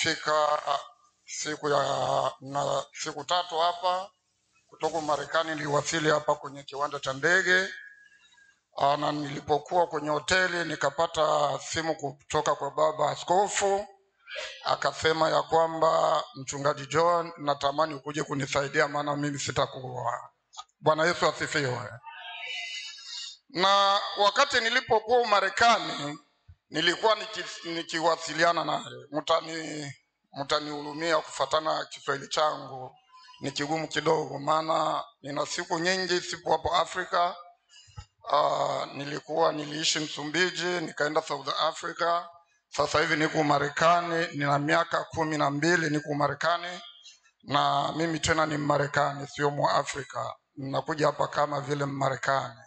nilifika siku 3 hapa kutoka Marekani. Niliwasili hapa kwenye kiwanja cha ndege, na nilipokuwa kwenye hoteli nikapata simu kutoka kwa baba askofu. Akasema ya kwamba Mchungaji John, natamani ukuje kunisaidia maana mimi sitakuwa. Bwana Yesu asifiwe. Na wakati nilipokuwa Marekani nilikuwa nikiwasiliana naye. Mtanihurumia kufatana Kiswahili changu ni kigumu kidogo, maana nina siku nyingi sipo hapo Afrika. Niliishi Msumbiji, nikaenda South Africa. Sasa hivi niko Marekani, nina miaka 12 niko Marekani, na mimi tena ni Marekani, sio Mwafrika. Ninakuja hapa kama vile Marekani,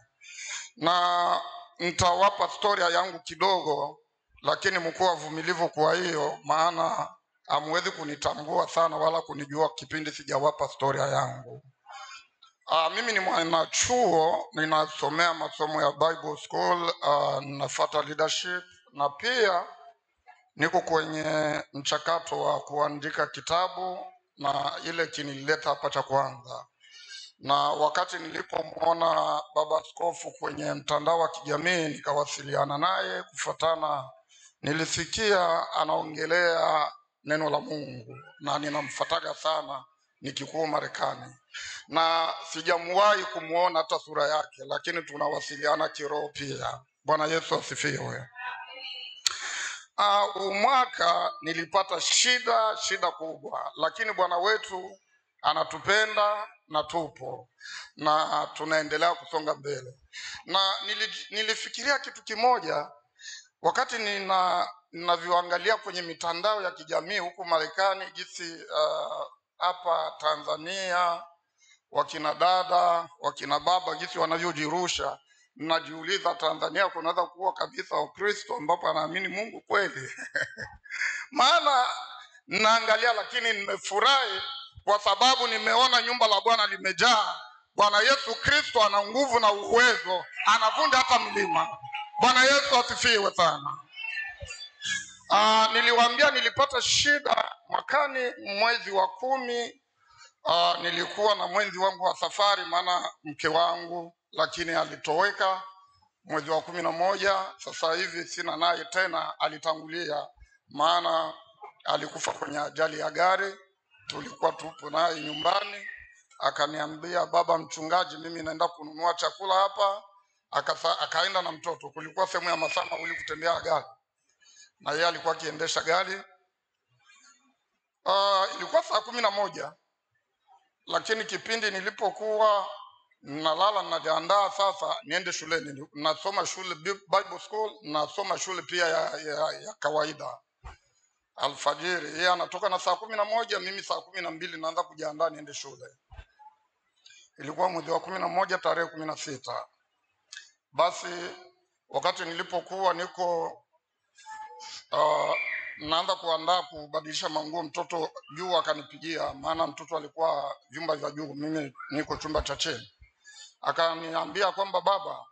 na nitawapa storia yangu kidogo, lakini mkuu wavumilivu. Kwa hiyo maana hamwezi kunitambua sana wala kunijua kipindi sijawapa storia yangu. Mimi ni mwanachuo, ninasomea masomo ya Bible School, ninafuata leadership, na pia niko kwenye mchakato wa kuandika kitabu, na ile kinileta hapa cha kwanza. Na wakati nilipomwona baba askofu kwenye mtandao wa kijamii nikawasiliana naye kufuatana, nilisikia anaongelea neno la Mungu, na ninamfuataga sana nikikuwa Marekani, na sijamuwahi kumuona hata sura yake, lakini tunawasiliana kiroho pia. Bwana Yesu asifiwe. Mwaka nilipata shida kubwa, lakini Bwana wetu anatupenda na tupo na tunaendelea kusonga mbele. Na nilifikiria kitu kimoja wakati ninavyoangalia kwenye mitandao ya kijamii huku Marekani, jinsi hapa Tanzania wakina dada wakina baba jinsi wanavyojirusha. Najiuliza, Tanzania kunaweza kuwa kabisa Ukristo ambapo anaamini Mungu kweli? Maana naangalia, lakini nimefurahi kwa sababu nimeona nyumba la Bwana limejaa. Bwana Yesu Kristo ana nguvu na uwezo, anavunja hata milima. Bwana Yesu asifiwe sana. Niliwaambia nilipata shida mwakani mwezi wa 10. Nilikuwa na mwenzi wangu wa safari, maana mke wangu lakini alitoweka mwezi wa 11. Sasa hivi sina naye tena, alitangulia, maana alikufa kwenye ajali ya gari. Tulikuwa tupo naye nyumbani, akaniambia, baba mchungaji, mimi naenda kununua chakula hapa. Akaenda na mtoto. Kulikuwa sehemu ya masaa mawili kutembea gari, na yeye alikuwa akiendesha gari. Ilikuwa saa 11, lakini kipindi nilipokuwa nalala najiandaa sasa niende shuleni. Nasoma shule Bible School, nasoma shule pia ya kawaida alfajiri. Yeye anatoka na saa 11, mimi saa 12 naanza kujiandaa niende shule. Ilikuwa mwezi wa 11 tarehe 16. Basi wakati nilipokuwa niko naanza kuandaa kubadilisha manguo, mtoto juu akanipigia, maana mtoto alikuwa vyumba vya juu, mimi niko chumba cha chini. Akaniambia kwamba baba,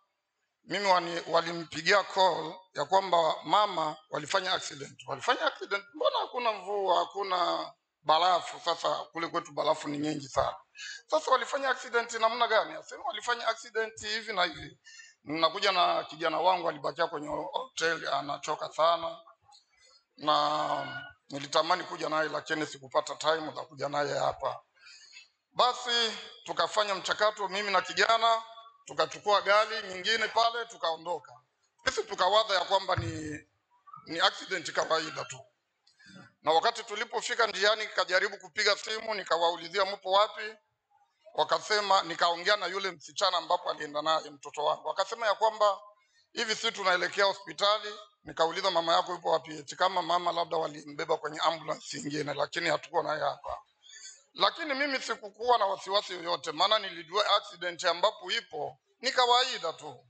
mimi walimpigia call ya kwamba mama walifanya accident. Mbona hakuna mvua, hakuna barafu? Sasa kule kwetu barafu ni nyingi sana. Sasa walifanya accident namna gani? Asema walifanya accident hivi na hivi. Ninakuja na kijana wangu, alibakia kwenye hotel, anachoka sana, na nilitamani kuja naye lakini sikupata time za kuja naye hapa. Basi tukafanya mchakato, mimi na kijana, tukachukua gari nyingine pale, tukaondoka. Sisi tukawaza ya kwamba ni accident kawaida tu. Na wakati tulipofika njiani, nikajaribu kupiga simu, nikawaulizia mpo wapi. Wakasema, nikaongea na yule msichana ambapo alienda naye mtoto wangu. Wakasema ya kwamba hivi sisi tunaelekea hospitali. Nikauliza, mama yako yupo wapi? Eti kama mama labda walimbeba kwenye ambulance nyingine, lakini hatuko naye hapa. Lakini mimi sikukuwa na wasiwasi yoyote, maana nilijua accident ambapo ipo ni kawaida tu.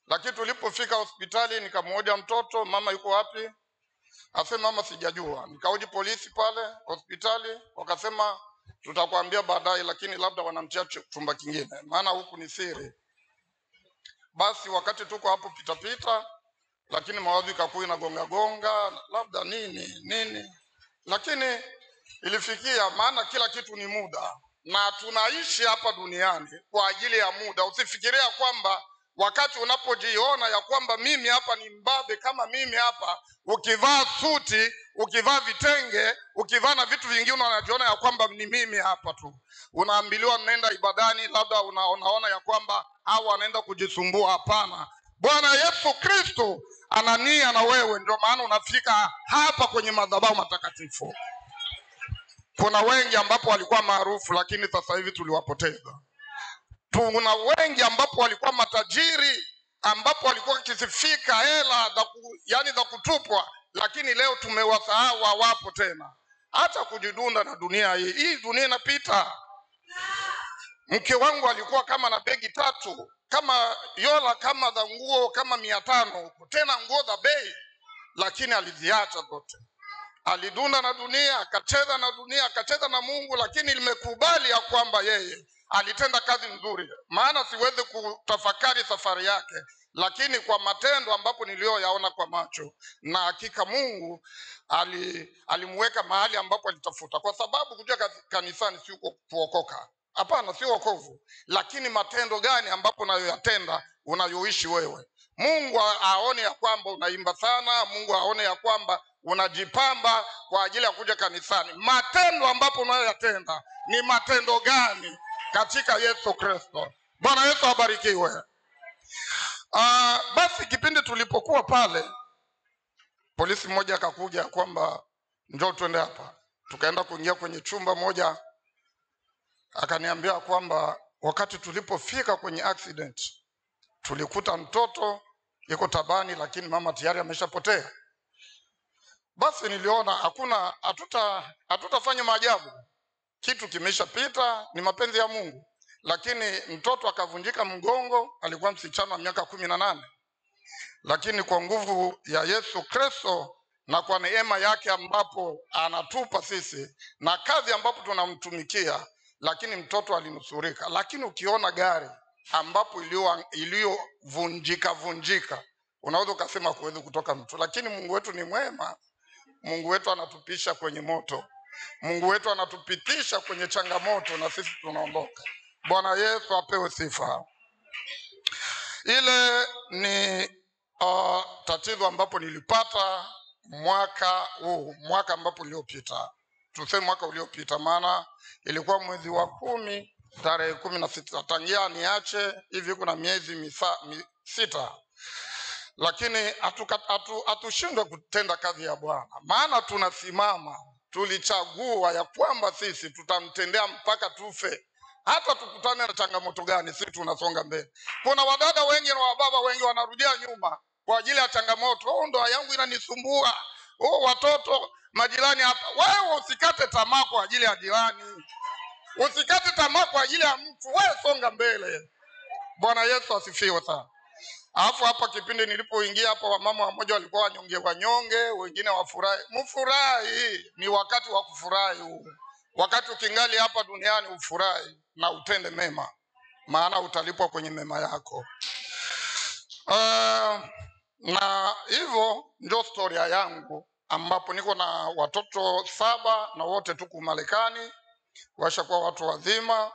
Lakini tulipofika hospitali nikamhoja mtoto, mama yuko wapi? Asema mama sijajua. Nikahoji polisi pale hospitali, wakasema tutakwambia baadaye, lakini labda wanamtia chumba kingine, maana huku ni siri. Basi wakati tuko hapo pitapita, lakini mawazo ikakuwa inagonga labda nini. lakini ilifikia, maana kila kitu ni muda na tunaishi hapa duniani kwa ajili ya muda. Usifikiria kwamba wakati unapojiona ya kwamba mimi hapa ni mbabe, kama mimi hapa, ukivaa suti, ukivaa vitenge, ukivaa na vitu vingine, unajiona ya kwamba ni mimi hapa tu. Unaambiliwa nenda ibadani, labda unaona ya kwamba hao wanaenda kujisumbua. Hapana, Bwana Yesu Kristo ana nia na wewe, ndio maana unafika hapa kwenye madhabahu matakatifu. Kuna wengi ambapo walikuwa maarufu, lakini sasa hivi tuliwapoteza. Tuna wengi ambapo walikuwa matajiri, ambapo walikuwa kisifika hela za kutupwa, lakini leo tumewasahau, hawapo tena. Hata kujidunda na dunia hii. Hii dunia inapita. Mke wangu alikuwa kama na begi 3, kama yola, kama za nguo kama 500, tena nguo za bei, lakini aliziacha zote. Alidunda na dunia, akacheza na dunia, akacheza na Mungu, lakini nimekubali ya kwamba yeye alitenda kazi nzuri. Maana siwezi kutafakari safari yake, lakini kwa matendo ambapo niliyoyaona kwa macho, na hakika Mungu alimweka mahali ambapo alitafuta. Kwa sababu kuja kanisani si kuokoka. Hapana, si wokovu, lakini matendo gani ambapo unayoyatenda, unayoishi wewe. Mungu aone ya kwamba unaimba sana, Mungu aone ya kwamba unajipamba kwa ajili ya kuja kanisani. Matendo ambapo unayoyatenda ni matendo gani katika Yesu Kristo? Bwana Yesu abarikiwe. Basi kipindi tulipokuwa pale, polisi mmoja akakuja kwamba njoo twende hapa. Tukaenda kuingia kwenye chumba moja, akaniambia kwamba wakati tulipofika kwenye accident tulikuta mtoto yuko tabani, lakini mama tayari ameshapotea. Basi niliona hatutafanya maajabu, kitu kimeshapita, ni mapenzi ya Mungu. Lakini mtoto akavunjika mgongo, alikuwa msichana wa miaka 18. Lakini kwa nguvu ya Yesu Kristo na kwa neema yake ambapo anatupa sisi na kazi ambapo tunamtumikia, lakini mtoto alinusurika. Lakini ukiona gari ambapo iliyovunjika, unaweza ukasema kuwezi kutoka mtu. Lakini Mungu wetu ni mwema. Mungu wetu anatupisha kwenye moto. Mungu wetu anatupitisha kwenye changamoto na sisi tunaondoka. Bwana Yesu apewe sifa. Ile ni tatizo ambapo nilipata mwaka ambapo uliopita. Tuseme mwaka uliopita, maana ilikuwa mwezi wa 10 tarehe 16. Tangia niache hivi kuna miezi 6. Lakini hatushindwe kutenda kazi ya Bwana. Maana tunasimama, tulichagua ya kwamba sisi tutamtendea mpaka tufe. Hata tukutane na changamoto gani, sisi tunasonga mbele. Kuna wadada wengi na wababa wengi wanarudia nyuma kwa ajili ya changamoto. Ndoa yangu inanisumbua. Watoto, majirani hapa. Wewe usikate tamaa kwa ajili ya jirani. Usikate tamaa kwa ajili ya mtu. Wewe songa mbele. Bwana Yesu asifiwe sana. Alafu hapa kipindi nilipoingia hapa, wamama wamoja walikuwa wanyonge, wengine wafurahi. Mfurahi, ni wakati wa kufurahi huu. Wakati ukingali hapa duniani ufurahi na utende mema, maana utalipwa kwenye mema yako. Na hivyo ndio storia yangu, ambapo niko na watoto 7 na wote tuko Marekani, washakuwa watu wazima.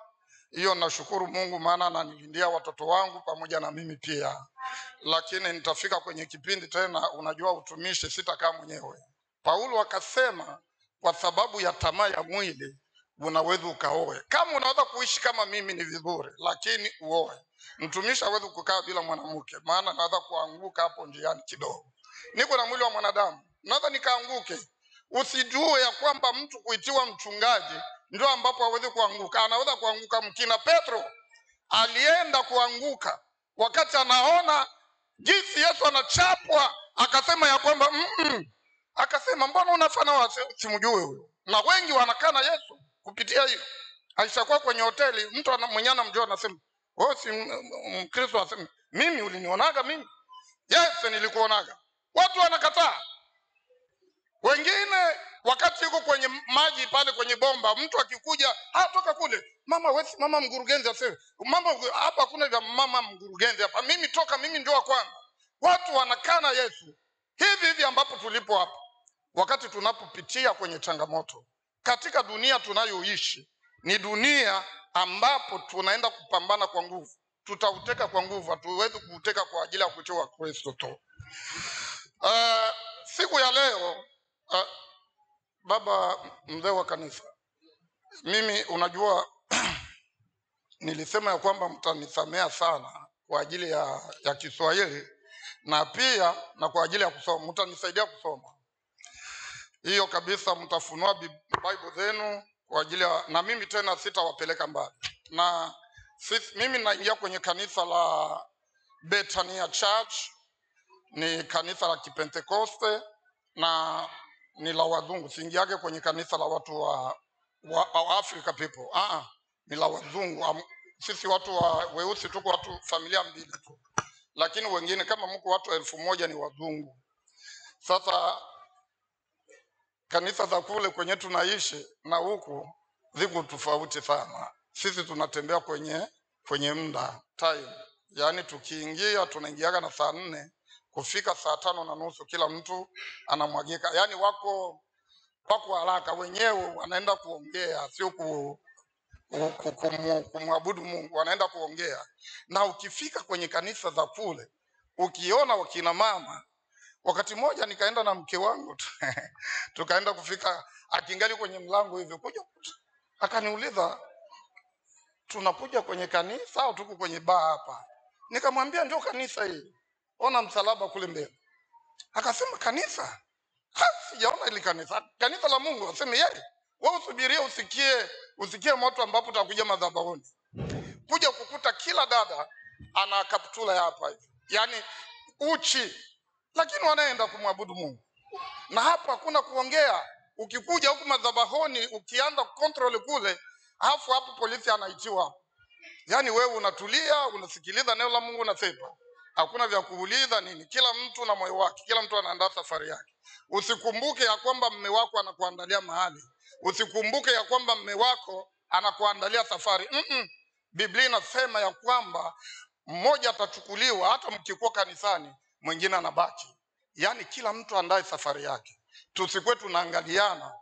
Hiyo nashukuru Mungu, maana ananilindia watoto wangu pamoja na mimi pia. Lakini nitafika kwenye kipindi tena, unajua utumishi sitakaa mwenyewe. Paulo akasema kwa sababu ya tamaa ya mwili unaweza ukaoe. Kama unaweza kuishi kama mimi ni vizuri, lakini uoe. Mtumishi hawezi kukaa bila mwanamke, maana naweza kuanguka hapo njiani kidogo. Niko na mwili wa mwanadamu, naweza nikaanguke. Usijue ya kwamba mtu kuitiwa mchungaji ndio ambapo hawezi kuanguka. Anaweza kuanguka. Mkina Petro alienda kuanguka wakati anaona jinsi Yesu anachapwa, akasema ya kwamba akasema mbona unafanya simjue huyo. Na wengi wanakana Yesu kupitia hiyo. Alishakuwa kwenye hoteli, mtu mwenye anamjua anasema, "Wewe si Mkristo?" Anasema, "Mimi ulinionaga mimi?" "Yes, nilikuonaga." Watu wanakataa. Wengine wakati yuko kwenye maji pale kwenye bomba, mtu akikuja, toka kule. "Mama wewe, mama mkurugenzi aseme." "Mama hapa hakuna vya mama mkurugenzi hapa. Mimi toka, mimi ndio wa kwanza." Watu wanakana Yesu. Hivi ambapo tulipo hapa. wakati tunapopitia kwenye changamoto. Katika dunia tunayoishi ni dunia ambapo tunaenda kupambana kwa nguvu. Tutauteka kwa nguvu, hatuwezi kuuteka kwa ajili ya kutoa Kristo tu. Siku ya leo baba mzee wa kanisa, mimi unajua nilisema ya kwamba mtanisamea sana kwa ajili ya Kiswahili na pia na kwa ajili ya kusoma, mtanisaidia kusoma. Hiyo kabisa, mtafunua Bible zenu kwa ajili ya, na mimi tena sitawapeleka mbali. Na mimi naingia kwenye kanisa la Bethania Church, ni kanisa la Kipentekoste na ni la wazungu. Siingiage kwenye kanisa la watu wa Africa people. Ni la wazungu. Sisi watu wa weusi tuko watu familia mbili tu. Lakini wengine kama mko watu 1000 ni wazungu. Sasa kanisa za kule kwenye tunaishi na huku ziko tofauti sana. Sisi tunatembea kwenye muda time. Yaani tukiingia tunaingiaga na saa 4, kufika saa 5:30 kila mtu anamwagika. Yaani wako haraka, wenyewe wanaenda kuongea, sio kumwabudu Mungu, wanaenda kuongea. Na ukifika kwenye kanisa za kule, ukiona wakina mama, wakati moja nikaenda na mke wangu tukaenda kufika, akingali kwenye mlango hivi kuja, akaniuliza tunakuja kwenye kanisa au tuko kwenye baa hapa? Nikamwambia ndio kanisa hili, ona msalaba kule mbele. Akasema kanisa? Sijaona ile kanisa la Mungu. Aseme yeye, wewe usubirie usikie moto ambapo utakuja madhabahuni. Kuja kukuta kila dada ana kaptula hapa hivi, yaani uchi, lakini wanaenda kumwabudu Mungu. Na hapa hakuna kuongea. Ukikuja huku madhabahuni, ukianza control kule, hapo polisi anaitiwa. Yaani wewe unatulia, unasikiliza neno la Mungu, unasema. Hakuna vya kuuliza nini. Kila mtu na moyo wake, kila mtu anaandaa safari yake. Usikumbuke ya kwamba mume wako anakuandalia mahali. Usikumbuke ya kwamba mume wako anakuandalia safari. Biblia inasema ya kwamba mmoja atachukuliwa, hata mkikuwa kanisani, mwingine anabaki. Yaani kila mtu andae safari yake. Tusikwe tunaangaliana.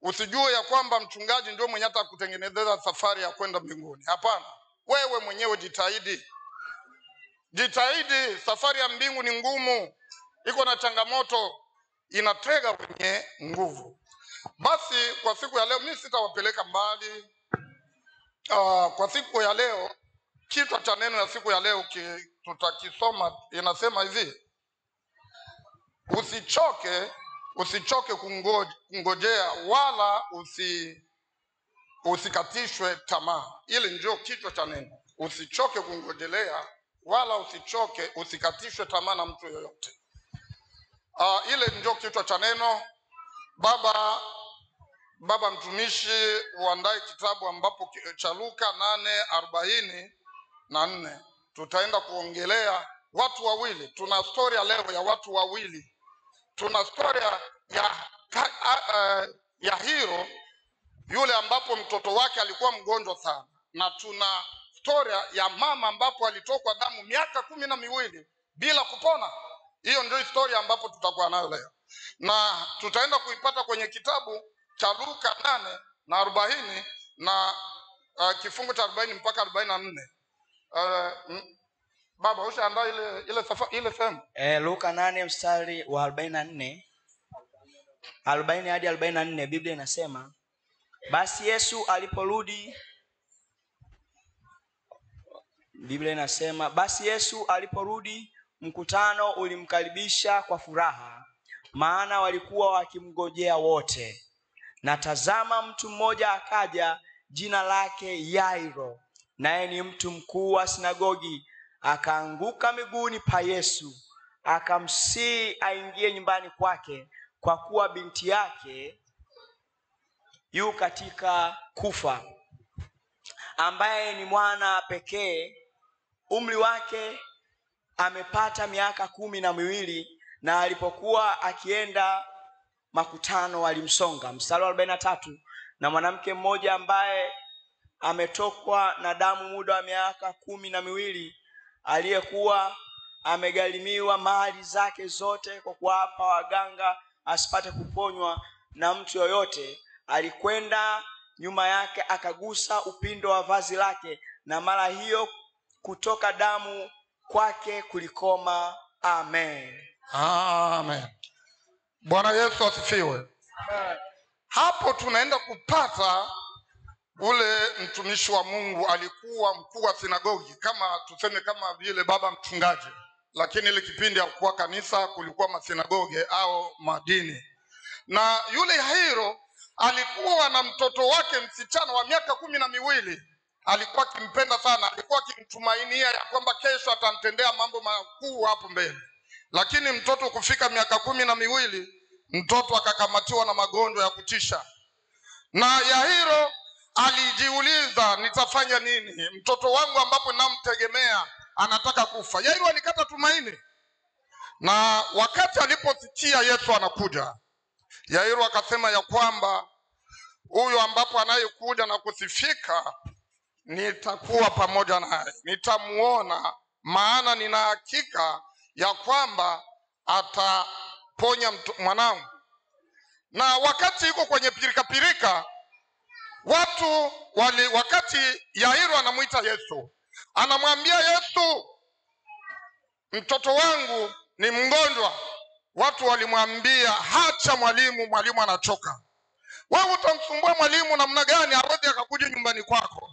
Usijue ya kwamba mchungaji ndio mwenye atakutengenezea safari ya kwenda mbinguni. Hapana. Wewe mwenyewe jitahidi. Jitahidi, safari ya mbingu ni ngumu. Iko na changamoto, inatega kwenye nguvu. Basi kwa siku ya leo mimi sitawapeleka mbali. Kwa siku ya leo, kichwa cha neno ya siku ya leo tutakisoma, inasema hivi: usichoke kungojea wala usikatishwe tamaa. Ile ndio kichwa cha neno. Usichoke kungojelea wala usikatishwe tamaa na mtu yoyote. Ile ndio kichwa cha neno. Baba mtumishi uandae kitabu ambapo cha Luka 8:44. Tutaenda kuongelea watu wawili. Tuna story leo ya watu wawili. Tuna story ya hero yule ambapo mtoto wake alikuwa mgonjwa sana, na tuna story ya mama ambapo alitokwa damu miaka 12 bila kupona. Hiyo ndio story ambapo tutakuwa nayo leo, na tutaenda kuipata kwenye kitabu cha Luka 8:40 na kifungu cha 40 mpaka 44. Baba ushaandaa ile sehemu? Luka 8 mstari wa 44 hadi 44. Biblia inasema, basi Yesu aliporudi mkutano ulimkaribisha kwa furaha, maana walikuwa wakimngojea wote. Na tazama, mtu mmoja akaja, jina lake Yairo, naye ni mtu mkuu wa sinagogi. Akaanguka miguuni pa Yesu, akamsihi aingie nyumbani kwake, kwa kuwa binti yake yu katika kufa, ambaye ni mwana pekee. Umri wake amepata miaka 12, na alipokuwa akienda makutano walimsonga. Mstari wa 43, na mwanamke mmoja ambaye ametokwa na damu muda wa miaka 12, aliyekuwa amegharimiwa mali zake zote kwa kuwapa waganga, asipate kuponywa na mtu yoyote, alikwenda nyuma yake akagusa upindo wa vazi lake, na mara hiyo kutoka damu kwake kulikoma. Amen. Amen. Bwana Yesu asifiwe. Hapo tunaenda kupata ule mtumishi wa Mungu alikuwa mkuu wa sinagogi, kama tuseme kama vile baba mchungaji, lakini ile kipindi hakuwa kanisa, kulikuwa masinagogi au madini. Na yule Yairo alikuwa na mtoto wake msichana wa miaka 12. Alikuwa akimpenda sana, alikuwa akimtumainia ya kwamba kesho atamtendea mambo makuu hapo mbele. Lakini mtoto kufika miaka 12, mtoto akakamatiwa na magonjwa ya kutisha. Na Yairo alijiuliza, nitafanya nini? Mtoto wangu ambapo namtegemea anataka kufa. Yairo alikata tumaini. Na wakati aliposikia Yesu anakuja, Yairo akasema ya kwamba huyu ambapo anayekuja na kusifika, nitakuwa pamoja naye, nitamuona, maana nina hakika ya kwamba ataponya mwanangu. Na wakati yuko kwenye pirika watu wakati Yairo anamuita Yesu, anamwambia Yesu, mtoto wangu ni mgonjwa. Watu walimwambia, hacha mwalimu anachoka. Wewe utamsumbua mwalimu namna gani hawezi akakuja nyumbani kwako?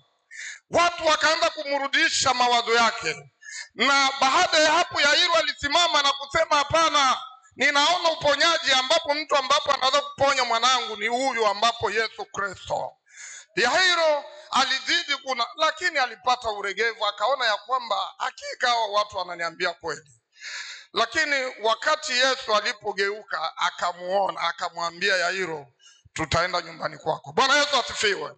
Watu wakaanza kumrudisha mawazo yake. Na baada ya hapo Yairo alisimama na kusema, hapana, ninaona uponyaji ambapo mtu ambapo anaweza kuponya mwanangu ni huyu ambapo Yesu Kristo. Yairo alizidi lakini alipata uregevu, akaona ya kwamba hakika hao watu wananiambia kweli. Lakini wakati Yesu alipogeuka akamuona, akamwambia Yairo, tutaenda nyumbani kwako. Bwana Yesu asifiwe.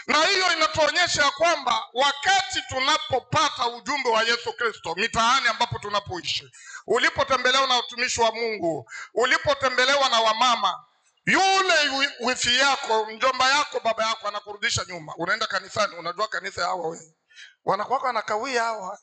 Na hiyo inatuonyesha kwamba wakati tunapopata ujumbe wa Yesu Kristo mitaani ambapo tunapoishi, ulipotembelewa na utumishi wa Mungu, ulipotembelewa na wamama, yule wifi yako, mjomba yako, baba yako anakurudisha nyuma. Unaenda kanisani, unajua kanisa hawa wewe wanakuwa wanakawia hawa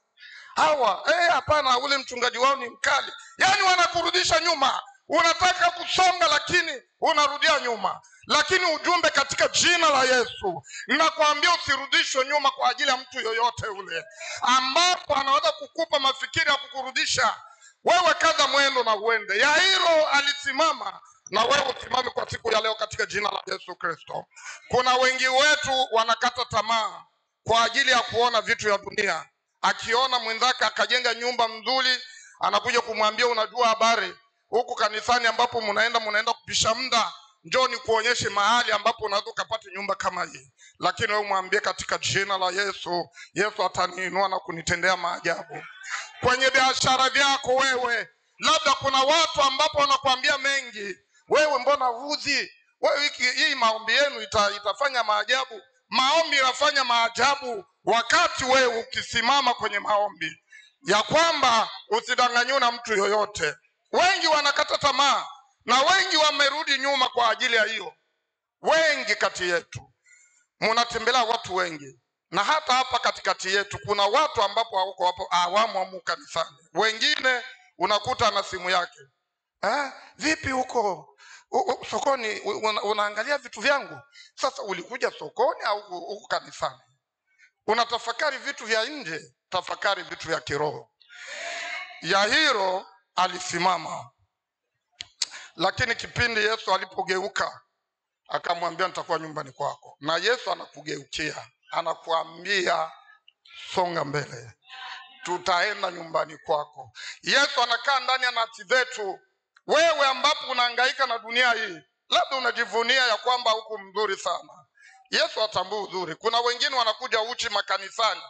hapana, ule mchungaji wao ni mkali, yani wanakurudisha nyuma. Unataka kusonga lakini unarudia nyuma. Lakini ujumbe katika jina la Yesu, ninakwambia usirudishwe nyuma kwa ajili ya mtu yoyote ule ambapo anaweza kukupa mafikiri ya kukurudisha. Wewe kaza mwendo na uende. Yairo alisimama, na wewe usimame kwa siku ya leo katika jina la Yesu Kristo. Kuna wengi wetu wanakata tamaa kwa ajili ya kuona vitu ya dunia. Akiona mwenzake akajenga nyumba nzuri, anakuja kumwambia, unajua habari, huku kanisani ambapo mnaenda kupisha muda, njoo nikuonyeshe mahali ambapo unaweza kupata nyumba kama hii. Lakini wewe mwambie katika jina la Yesu, Yesu ataniinua na kunitendea maajabu. Kwenye biashara yako wewe, labda kuna watu ambapo wanakuambia mengi, wewe mbona huzi? Wewe hii maombi yenu itafanya maajabu. Maombi yanafanya maajabu wakati wewe ukisimama kwenye maombi, ya kwamba usidanganywe na mtu yoyote. Wengi wanakata tamaa na wengi wamerudi nyuma kwa ajili ya hiyo. Wengi kati yetu mnatembelea watu wengi, na hata hapa katikati yetu kuna watu ambapo hawako hapo awamu kanisani. Wengine unakuta na simu yake, vipi huko sokoni unaangalia vitu vyangu? Sasa ulikuja sokoni au huko kanisani? Unatafakari vitu vya nje, tafakari vitu vya kiroho. Yairo alisimama, lakini kipindi Yesu alipogeuka akamwambia, nitakuwa nyumbani kwako. Na Yesu anakugeukia, anakuambia, songa mbele, tutaenda nyumbani kwako. Yesu anakaa ndani ya nafsi zetu. Wewe ambapo unahangaika na dunia hii, labda unajivunia ya kwamba huku mzuri sana, Yesu atambua uzuri. Kuna wengine wanakuja uchi makanisani.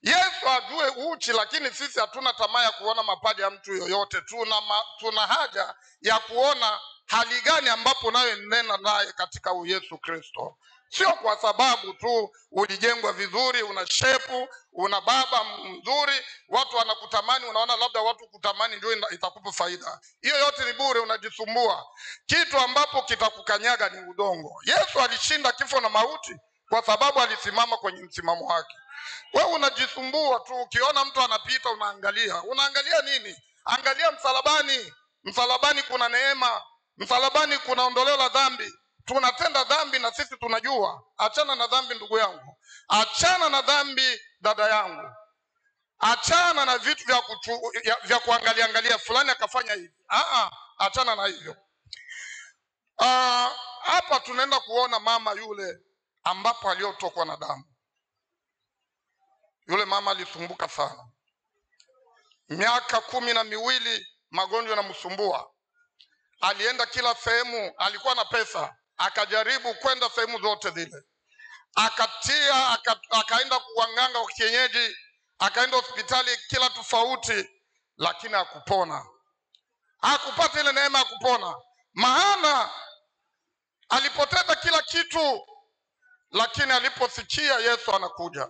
Yesu ajue uchi, lakini sisi hatuna tamaa ya kuona mapaja ya mtu yoyote. Tuna haja ya kuona hali gani ambapo nawe nena naye katika Yesu Kristo. Sio kwa sababu tu ulijengwa vizuri, una shepu, una baba mzuri, watu wanakutamani, unaona labda watu kutamani ndio itakupa faida. Hiyo yote ni bure, unajisumbua. Kitu ambapo kitakukanyaga ni udongo. Yesu alishinda kifo na mauti kwa sababu alisimama kwenye msimamo wake. Wewe unajisumbua tu, ukiona mtu anapita unaangalia nini? Angalia msalabani. Msalabani kuna neema. Msalabani kuna ondoleo la dhambi. Tunatenda dhambi na sisi tunajua. Achana na dhambi ndugu yangu, achana na dhambi dada yangu, achana na vitu vya kuangalia fulani akafanya hivi. Achana na hivyo. Hapa tunaenda kuona mama yule ambapo aliotokwa na damu. Yule mama alisumbuka sana, miaka 12 magonjwa yanamsumbua. Alienda kila sehemu, alikuwa na pesa, akajaribu kwenda sehemu zote zile, akaenda kuwanganga wa kienyeji, akaenda hospitali kila tofauti, lakini hakupona. Hakupata ile neema ya kupona, maana alipoteza kila kitu. Lakini aliposikia Yesu anakuja,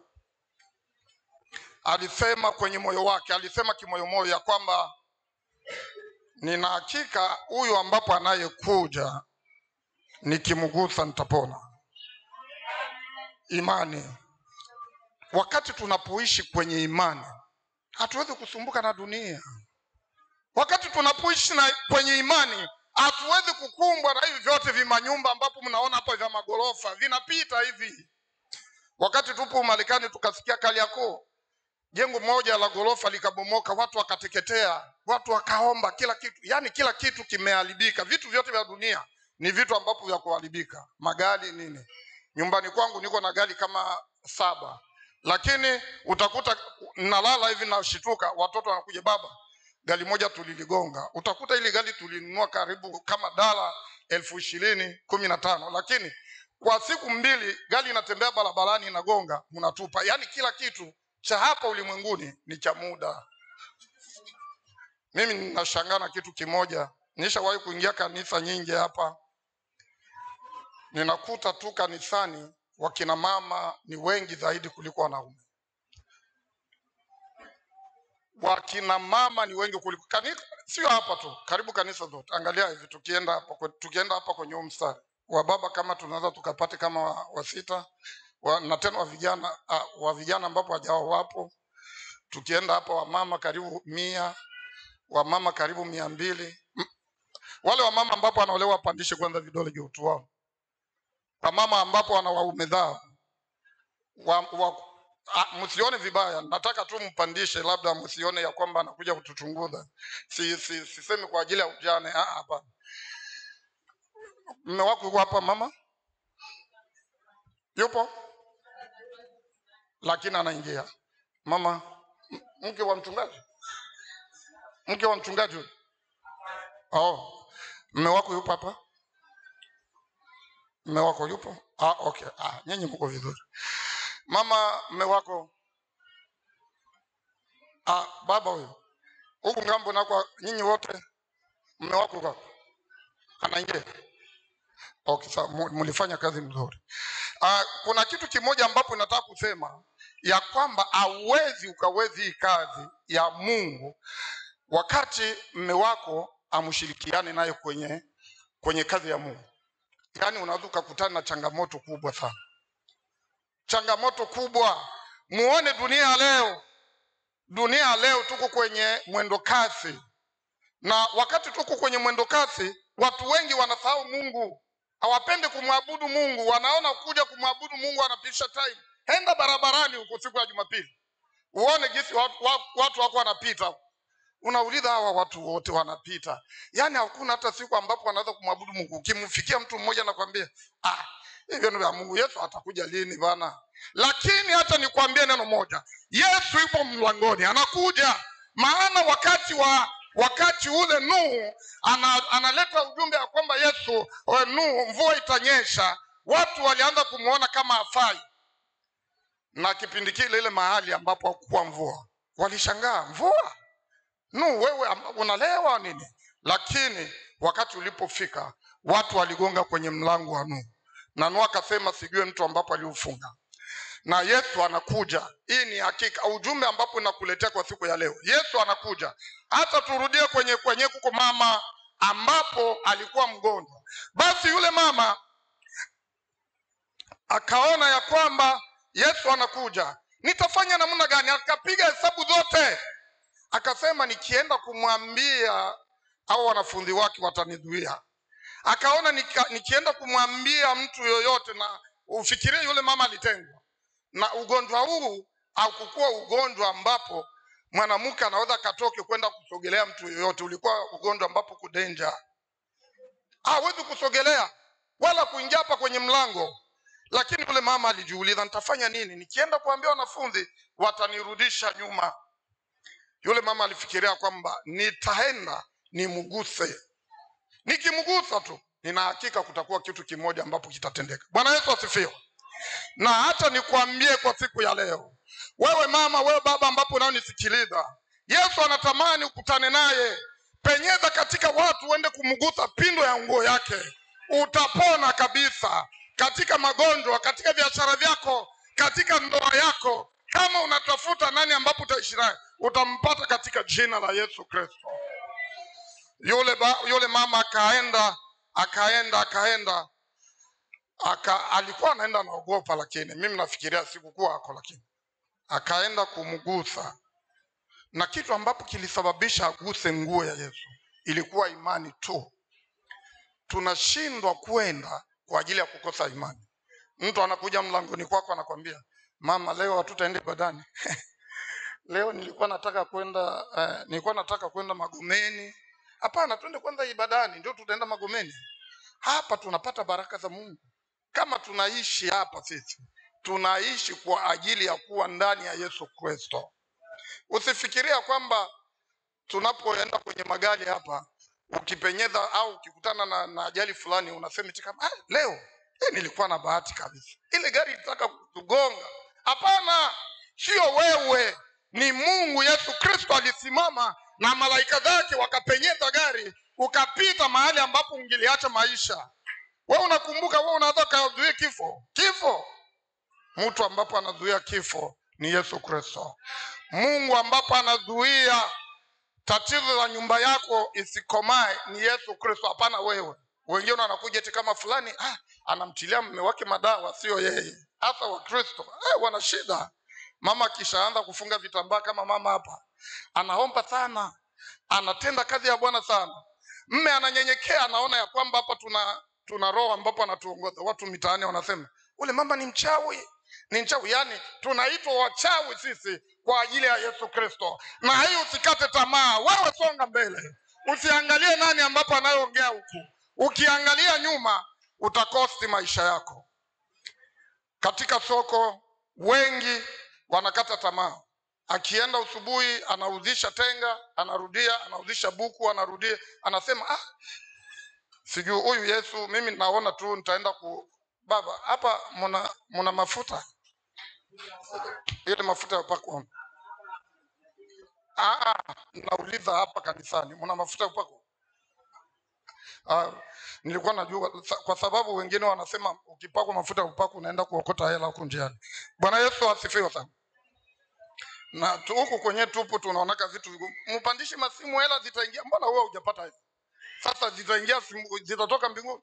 alisema kwenye moyo wake, alisema kimoyomoyo ya kwamba nina hakika huyu ambapo anayekuja nikimgusa nitapona. Imani. Wakati tunapoishi kwenye imani, hatuwezi kusumbuka na dunia. Wakati tunapoishi kwenye imani, hatuwezi kukumbwa na hivi vyote vimanyumba ambapo mnaona hapa vya magorofa vinapita hivi. Wakati tupo Marekani tukasikia Kariakoo jengo moja la gorofa likabomoka, watu wakateketea, watu wakaomba, kila kitu, yani kila kitu kimeharibika. Vitu vyote vya dunia ni vitu ambapo vya kuharibika. Magari nini. Nyumbani kwangu niko na gari kama 7, lakini utakuta nalala hivi na shituka, watoto wanakuja, baba, gari moja tuliligonga. Utakuta ile gari tulinunua karibu kama $20,000 15, lakini kwa siku 2 gari inatembea barabarani inagonga, mnatupa. Yani kila kitu cha hapa ulimwenguni ni cha muda. Mimi ninashangaa na kitu kimoja. Nishawahi kuingia kanisa nyingi hapa, ninakuta tu kanisani wakina mama ni wengi zaidi kuliko wanaume. Wakina mama ni wengi kuliko kanisa. Sio hapa tu, karibu kanisa zote. Angalia hivi, tukienda hapa kwenye mstari wa baba, kama tunaweza tukapate kama wa 6 na tena wa vijana ambapo hajao wapo. Tukienda hapa wa mama karibu 100, wa mama karibu 200. Wale wa mama ambapo wanaolewa pandishe kwanza vidole juu tu wao. Wa mama ambapo wana waume zao msione vibaya, nataka tu mpandishe, labda msione ya kwamba anakuja kutuchunguza. Sisemi kwa ajili ya ujane, hapa. Mume wako yuko hapa mama? Yupo? Lakini anaingia. Mama, mke wa mchungaji? Mke wa mchungaji? Mume wako yupo hapa? Mume wako yupo? Okay. Nyinyi mko vizuri. Mama, mume wako? Baba huyo. Huku ngambo na kwa nyinyi wote mume wako yuko? Anaingia. Okay, sawa, mlifanya kazi mzuri. Kuna kitu kimoja ambapo nataka kusema ya kwamba ukawezi kazi ya Mungu wakati mume wako amshirikiane naye kwenye kazi ya Mungu. Yani unaweza kukutana na changamoto kubwa sana. Changamoto kubwa. Muone dunia leo tuko kwenye mwendo kasi. Na wakati tuko kwenye mwendo kasi, watu wengi wanasahau Mungu. Hawapendi kumwabudu Mungu. Wanaona kuja kumwabudu Mungu wanapisha time. Henda barabarani huko siku ya Jumapili, uone jinsi watu wako wanapita. Unauliza hawa watu wote wanapita. Yani hakuna hata siku ambapo wanaweza kumwabudu Mungu. Ukimfikia mtu mmoja anakuambia, hivyo ni vya Mungu, Yesu atakuja lini bana? Lakini hata nikwambie neno moja, Yesu yupo mlangoni, anakuja. Maana wakati ule Nuhu analeta ujumbe ya kwamba Yesu, Nuhu, mvua itanyesha, watu walianza kumuona kama hafai. Na kipindi kile ile mahali ambapo hakuwa mvua, walishangaa, mvua? Nuhu, wewe unalewa nini? Lakini wakati ulipofika, watu waligonga kwenye mlango wa Nuhu, na Nuhu akasema sijue mtu ambapo aliufunga. Na Yesu anakuja. Hii ni hakika ujumbe ambapo nakuletea kwa siku ya leo. Yesu anakuja. Hata turudie kwenye kuko mama ambapo alikuwa mgonjwa. Basi yule mama akaona ya kwamba Yesu anakuja, nitafanya namna gani? Akapiga hesabu zote, akasema nikienda kumwambia au wanafunzi wake watanizuia, Akaona nikienda kumwambia mtu yoyote, na ufikirie yule mama alitengwa. Na ugonjwa huu haukuwa ugonjwa ambapo mwanamke anaweza katoke kwenda kusogelea mtu yoyote. Ulikuwa ugonjwa ambapo kudenja, hawezi kusogelea wala kuingia hapa kwenye mlango. Lakini yule mama alijiuliza, nitafanya nini? Nikienda kuambia wanafunzi watanirudisha nyuma. Yule mama alifikiria kwamba nitaenda nimguse. Nikimgusa tu nina hakika kutakuwa kitu kimoja ambapo kitatendeka. Bwana Yesu asifiwe. Na hata nikwambie kwa siku ya leo, wewe mama, wewe baba ambapo unaonisikiliza, Yesu anatamani ukutane naye. Penyeza katika watu, uende kumgusa pindo ya nguo yake. Utapona kabisa katika magonjwa, katika biashara vyako, katika ndoa yako. Kama unatafuta nani ambapo utaishi naye, utampata katika jina la Yesu Kristo. Yule mama akaenda alikuwa anaenda naogopa, lakini mimi nafikiria sikukuwa hako, lakini akaenda kumgusa. Na kitu ambapo kilisababisha aguse nguo ya Yesu ilikuwa imani tu. Tunashindwa kwenda kwa ajili ya kukosa imani. Mtu anakuja mlangoni kwako anakwambia, mama, leo hatutaenda ibadani. Leo nilikuwa nataka kwenda Magomeni. Hapana, twende kwanza ibadani ndio tutaenda Magomeni. Hapa tunapata baraka za Mungu. Kama tunaishi hapa, sisi tunaishi kwa ajili ya kuwa ndani ya Yesu Kristo. Usifikiria kwamba tunapoenda kwenye magari hapa, ukipenyeza au ukikutana na ajali fulani unasema kama leo nilikuwa na bahati kabisa, ile gari ilitaka kutugonga. Hapana, sio wewe, ni Mungu. Yesu Kristo alisimama na malaika zake wakapenyeza gari, ukapita mahali ambapo ungeliacha maisha. Wewe unakumbuka, wewe unaweza kuzuia kifo. Mtu ambapo anazuia kifo ni Yesu Kristo. Mungu ambapo anazuia tatizo la nyumba yako isikomae ni Yesu Kristo, hapana wewe. Wengine wanakuja eti kama fulani anamtilia mume wake madawa, sio yeye. Hata Wakristo wana shida. Mama kishaanza kufunga vitambaa kama mama hapa, anaomba sana, anatenda kazi ya Bwana sana. Mme ananyenyekea, anaona ya kwamba hapa tuna roho ambapo anatuongoza. Watu mitaani wanasema ule mama ni mchawi. Yani tunaitwa wachawi sisi kwa ajili ya Yesu Kristo. Na hii usikate tamaa, wewe songa mbele. Usiangalie nani ambapo anayeongea huku. Ukiangalia nyuma utakosti maisha yako. Katika soko wengi wanakata tamaa. Akienda usubuhi anaudhisha tenga, anarudia, anaudhisha buku, anarudia, anasema sijui huyu Yesu, mimi naona tu nitaenda baba, hapa muna mafuta. Ile mafuta ya upako. Nauliza hapa kanisani, muna mafuta ya upako? Nilikuwa najua kwa sababu wengine wanasema ukipakwa mafuta ya upako unaenda kuokota hela huko njiani. Bwana Yesu asifiwe sana. Na huko kwenye tupo tunaonaka vitu vigumu. Mpandishi masimu, hela zitaingia. Mbona wewe hujapata hela? Sasa zitatoka mbinguni.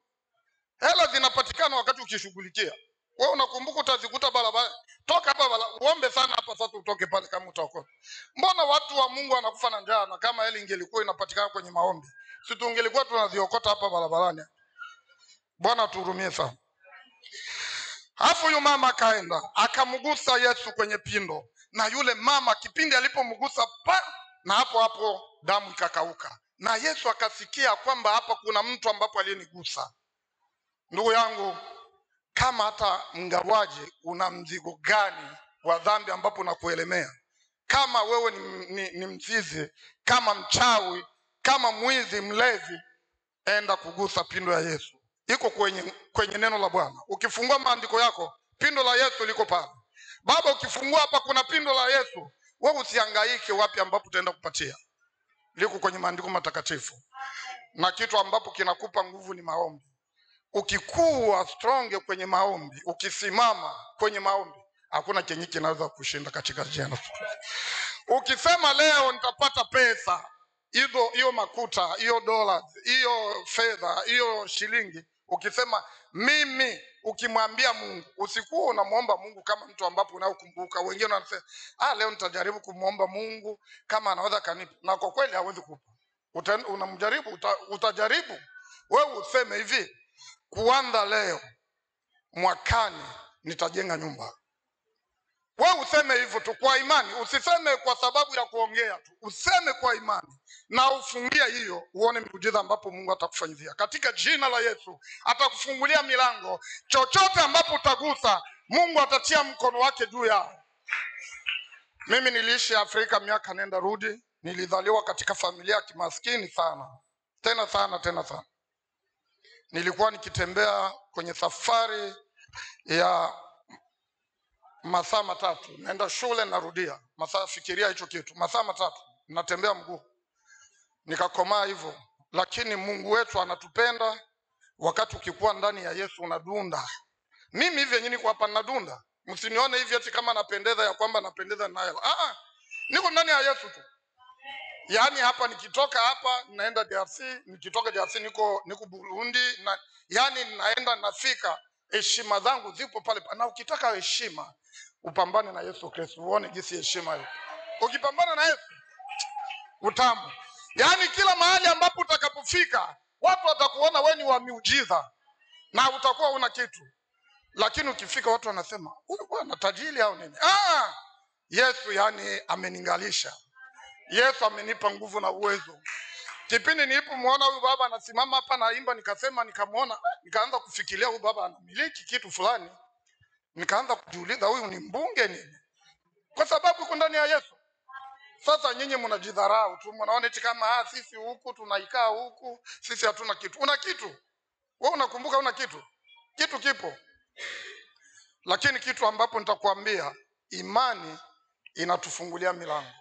Hela zinapatikana wakati ukishughulikia. Wewe unakumbuka utazikuta barabara. Toka hapa uombe sana hapa sasa utoke pale kama utaokota. Mbona watu wa Mungu wanakufa na njaa? Na kama hela ingelikuwa inapatikana kwenye maombi, si tungelikuwa tunaziokota hapa barabarani? Bwana tuhurumie sana. Alafu huyu mama akaenda akamgusa Yesu kwenye pindo. Na yule mama kipindi alipomgusa na hapo damu ikakauka. Na Yesu akasikia kwamba hapa kuna mtu ambapo aliyenigusa. Ndugu yangu, kama hata mgawaje una mzigo gani wa dhambi ambapo unakuelemea, kama wewe ni mzizi, kama mchawi, kama mwizi, mlevi, enda kugusa pindo ya Yesu. Iko kwenye neno la Bwana. Ukifungua maandiko yako, pindo la Yesu liko pale. Baba, ukifungua hapa kuna pindo la Yesu. Wewe usihangaike wapi ambapo utaenda kupatia. Liko kwenye maandiko matakatifu. Na kitu ambapo kinakupa nguvu ni maombi. Ukikuwa strong kwenye maombi, ukisimama kwenye maombi, hakuna chenye kinaweza kushinda katika jina. Ukisema leo nitapata pesa, hiyo makuta, hiyo dollars, hiyo fedha, hiyo shilingi, ukisema mimi, ukimwambia Mungu, usikuwa unamuomba Mungu kama mtu ambapo unaokumbuka. Wengine wanasema leo nitajaribu kumuomba Mungu kama anaweza kanipa. Na kwa kweli hawezi kupa. Unamjaribu, utajaribu, Wewe useme hivi, kuanza leo mwakani nitajenga nyumba. Wewe useme hivyo tu kwa imani, usiseme kwa sababu ya kuongea tu. Useme kwa imani na ufungie hiyo, uone miujiza ambapo Mungu atakufanyia. Katika jina la Yesu atakufungulia milango. Chochote ambapo utagusa, Mungu atatia mkono wake juu yao. Mimi niliishi Afrika miaka nenda rudi. Nilizaliwa katika familia ya kimaskini sana. Tena sana. Nilikuwa nikitembea kwenye safari ya masaa matatu, naenda shule narudia. Masaa, fikiria hicho kitu, masaa matatu natembea mguu. Nikakomaa hivyo. Lakini Mungu wetu anatupenda. Wakati ukikuwa ndani ya Yesu unadunda. Mimi hivi yenyewe niko hapa nadunda. Msinione hivi eti kama napendeza ya kwamba napendeza na hela. Niko ndani ya Yesu tu. Yaani hapa nikitoka hapa naenda DRC, nikitoka DRC niko Burundi na yani naenda nafika, heshima zangu zipo pale. Na ukitaka heshima, upambane na Yesu Kristo, uone jinsi heshima hiyo. Ukipambana na Yesu utamu. Yaani kila mahali ambapo utakapofika, watu watakuona wewe ni wa miujiza na utakuwa una kitu. Lakini ukifika watu wanasema, huyu bwana tajiri au nini? Yesu yani ameningalisha. Yesu amenipa nguvu na uwezo. Kipindi nilipomuona huyu baba anasimama hapa naimba, nikamuona, nikaanza kufikiria huyu baba anamiliki kitu fulani. Nikaanza kujiuliza huyu ni mbunge nini? Kwa sababu yuko ndani ya Yesu. Sasa nyinyi mnajidharau tu, mnaona eti kama sisi huku tunaikaa huku, sisi hatuna kitu. Una kitu. Wewe unakumbuka una kitu? Kitu kipo. Lakini kitu ambapo nitakwambia, imani inatufungulia milango.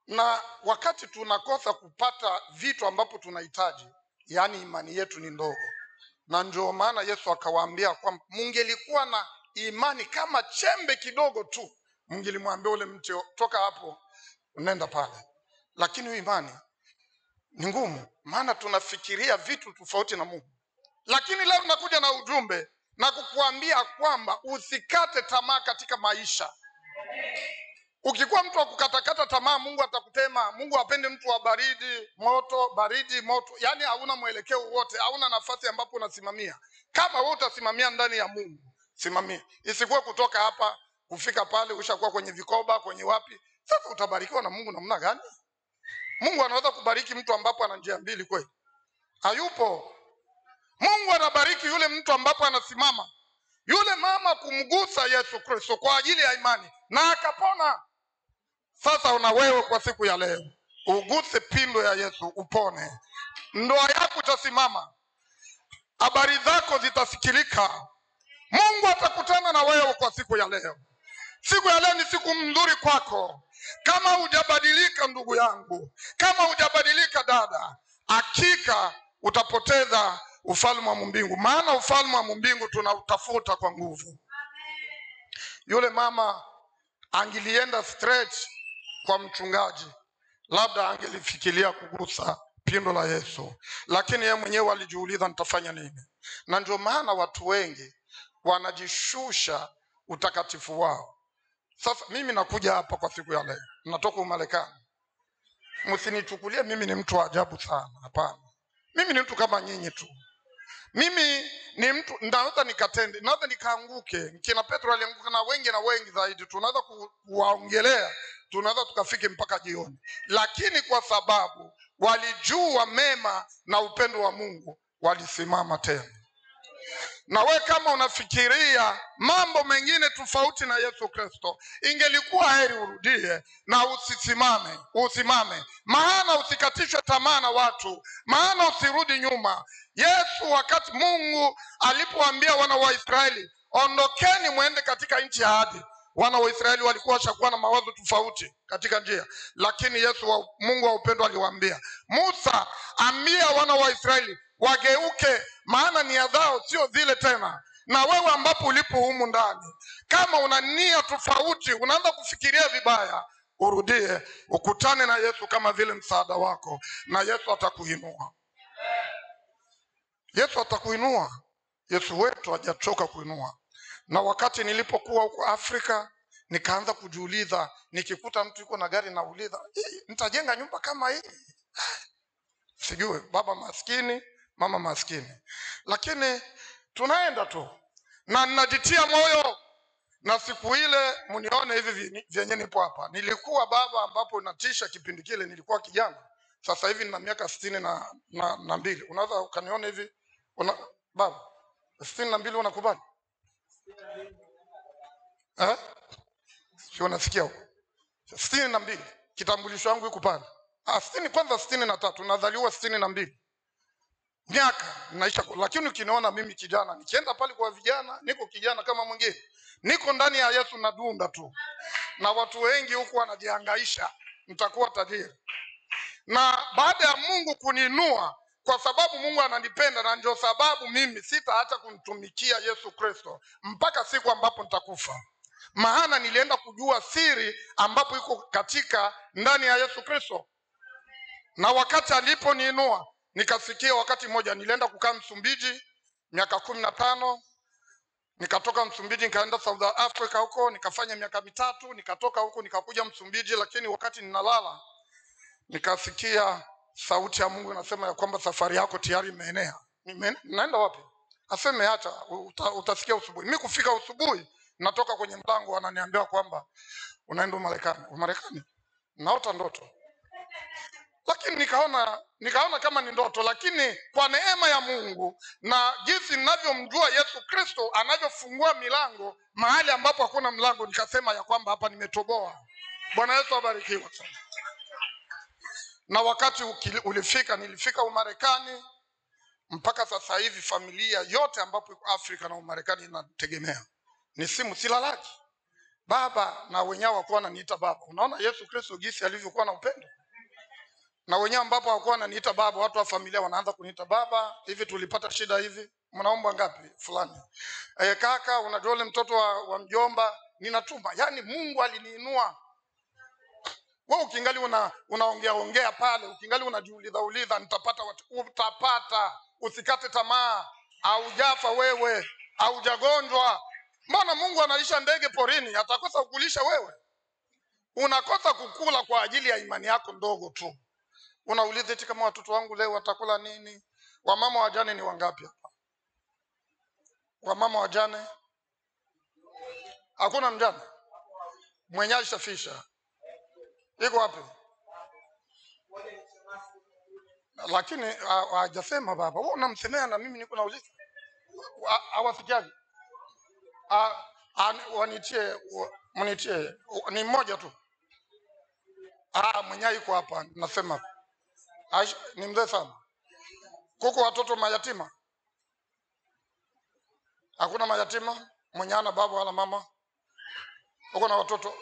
Na wakati tunakosa kupata vitu ambapo tunahitaji, yani imani yetu ni ndogo. Na ndio maana Yesu akawaambia kwamba mungelikuwa na imani kama chembe kidogo tu, mungelimwambia ule mti toka hapo unaenda pale. Lakini hiyo imani ni ngumu, maana tunafikiria vitu tofauti na Mungu. Lakini leo nakuja na ujumbe na kukuambia kwamba usikate tamaa katika maisha. Ukikuwa mtu wa kukatakata tamaa, Mungu atakutema. Mungu apende mtu wa baridi moto. Yaani hauna mwelekeo wote, hauna nafasi ambapo unasimamia. Kama wewe utasimamia ndani ya Mungu, simamia. Isikuwe kutoka hapa kufika pale ushakuwa kwenye vikoba, kwenye wapi. Sasa utabarikiwa na Mungu namna gani? Mungu anaweza kubariki mtu ambapo ana njia mbili kweli? Hayupo. Mungu anabariki yule mtu ambapo anasimama. Yule mama kumgusa Yesu Kristo kwa ajili ya imani na akapona. Sasa una wewe kwa siku ya leo, uguse pindo ya Yesu upone. Ndoa yako itasimama. Habari zako zitasikilika. Mungu atakutana na wewe kwa siku ya leo. Siku ya leo ni siku nzuri kwako. Kama hujabadilika ndugu yangu, kama hujabadilika dada, hakika utapoteza ufalme wa mbingu. Maana ufalme wa mbingu tunautafuta kwa nguvu. Yule mama angelienda straight kwa mchungaji, labda angelifikiria kugusa pindo la Yesu. Lakini yeye mwenyewe alijiuliza nitafanya nini? Na ndio maana watu wengi wanajishusha utakatifu wao. Sasa mimi nakuja hapa kwa siku ya leo, natoka Marekani. Msinichukulie mimi ni mtu wa ajabu sana, hapana. Mimi ni mtu kama nyinyi tu. Mimi ni mtu, naweza nikatende, naweza nikaanguke. Kina Petro alianguka na wengi zaidi. Tunaweza kuwaongelea, tunaweza tukafike mpaka jioni. Lakini kwa sababu walijua mema na upendo wa Mungu, walisimama tena. Na we kama unafikiria mambo mengine tofauti na Yesu Kristo, ingelikuwa heri urudie na usimame. Maana usikatishwe tamaa na watu, maana usirudi nyuma. Yesu wakati Mungu alipoambia wana wa Israeli, ondokeni muende katika nchi ya ahadi, wana wa Israeli walikuwa washakuwa na mawazo tofauti katika njia. Lakini Yesu Mungu wa upendo aliwaambia, Musa, ambia wana wa Israeli wageuke, maana nia zao sio zile tena. Na wewe ambapo ulipo humu ndani, kama una nia tofauti, unaanza kufikiria vibaya, urudie, ukutane na Yesu kama vile msaada wako, na Yesu atakuinua. Yesu atakuinua. Yesu wetu hajachoka kuinua. Na wakati nilipokuwa huko Afrika, nikaanza kujiuliza, nikikuta mtu yuko na gari nauliza, nitajenga nyumba kama hii? sijui baba maskini, mama maskini, lakini tunaenda tu na ninajitia moyo. Na siku ile mnione hivi vyenye nipo hapa, nilikuwa baba ambapo natisha kipindi kile, nilikuwa kijana. Sasa hivi nina miaka 62. Unaweza ukaniona hivi baba 62, unakubali? Sio, unasikia huko 62, kitambulisho wangu iko pale. 60 kwanza 63, nadhaliwa 62 miaka naisha. Lakini ukiniona mimi kijana, nikienda pale kwa vijana, niko kijana kama mwingine, niko ndani ya Yesu na dunda tu, na watu wengi huku wanajihangaisha, nitakuwa tajiri. Na baada ya Mungu kuninua, kwa sababu Mungu ananipenda, na ndio sababu mimi sitaacha kumtumikia Yesu Kristo mpaka siku ambapo nitakufa. Maana nilienda kujua siri ambapo iko katika ndani ya Yesu Kristo. Na wakati aliponiinua, nikasikia wakati mmoja nilienda kukaa Msumbiji miaka 15. Nikatoka Msumbiji nikaenda South Africa huko, nikafanya miaka 3, nikatoka huko nikakuja Msumbiji. Lakini wakati ninalala, nikasikia sauti ya Mungu inasema ya kwamba safari yako tayari imeenea. Naenda wapi? Aseme acha, utasikia usubuhi. Mimi kufika usubuhi, natoka kwenye mlango, ananiambia kwamba unaenda Marekani. Marekani? Naota ndoto. Lakini nikaona kama ni ndoto, lakini kwa neema ya Mungu na jinsi ninavyomjua Yesu Kristo anavyofungua milango mahali ambapo hakuna mlango, nikasema ya kwamba hapa nimetoboa. Bwana Yesu abarikiwe sana. Na wakati ulifika, nilifika Umarekani. Mpaka sasa hivi familia yote ambapo iko Afrika na Umarekani inategemea ni simu, silalaki baba, na wenyewe wakuwa wananiita baba. Unaona Yesu Kristo jinsi alivyokuwa na upendo. Na wenyewe ambapo hawakuwa wananiita baba, watu wa familia wanaanza kuniita baba. Hivi tulipata shida hivi, mnaomba ngapi fulani? Kaka, unajua yule mtoto wa mjomba ninatuma. Yani Mungu aliniinua. Wewe ukingali unaongea pale, ukingali unajiuliza nitapata watu. Utapata, usikate tamaa. Haujafa wewe, haujagonjwa. Mbona Mungu analisha ndege porini, atakosa kukulisha wewe? Unakosa kukula kwa ajili ya imani yako ndogo tu. Unauliza eti kama watoto wangu leo watakula nini? Wamama wajane ni wangapi hapa? Wamama wajane? Hakuna mjane mwenye alishafisha. Iko wapi? Lakini hajasema baba. Wewe unamsemea na mimi niko nauliza. Hawafikiaje? Mnitie ni mmoja tu. Mwenye yuko hapa nasema ni mzee sana. Kuko watoto mayatima? Hakuna mayatima mwenye ana baba wala mama? Uko na watoto?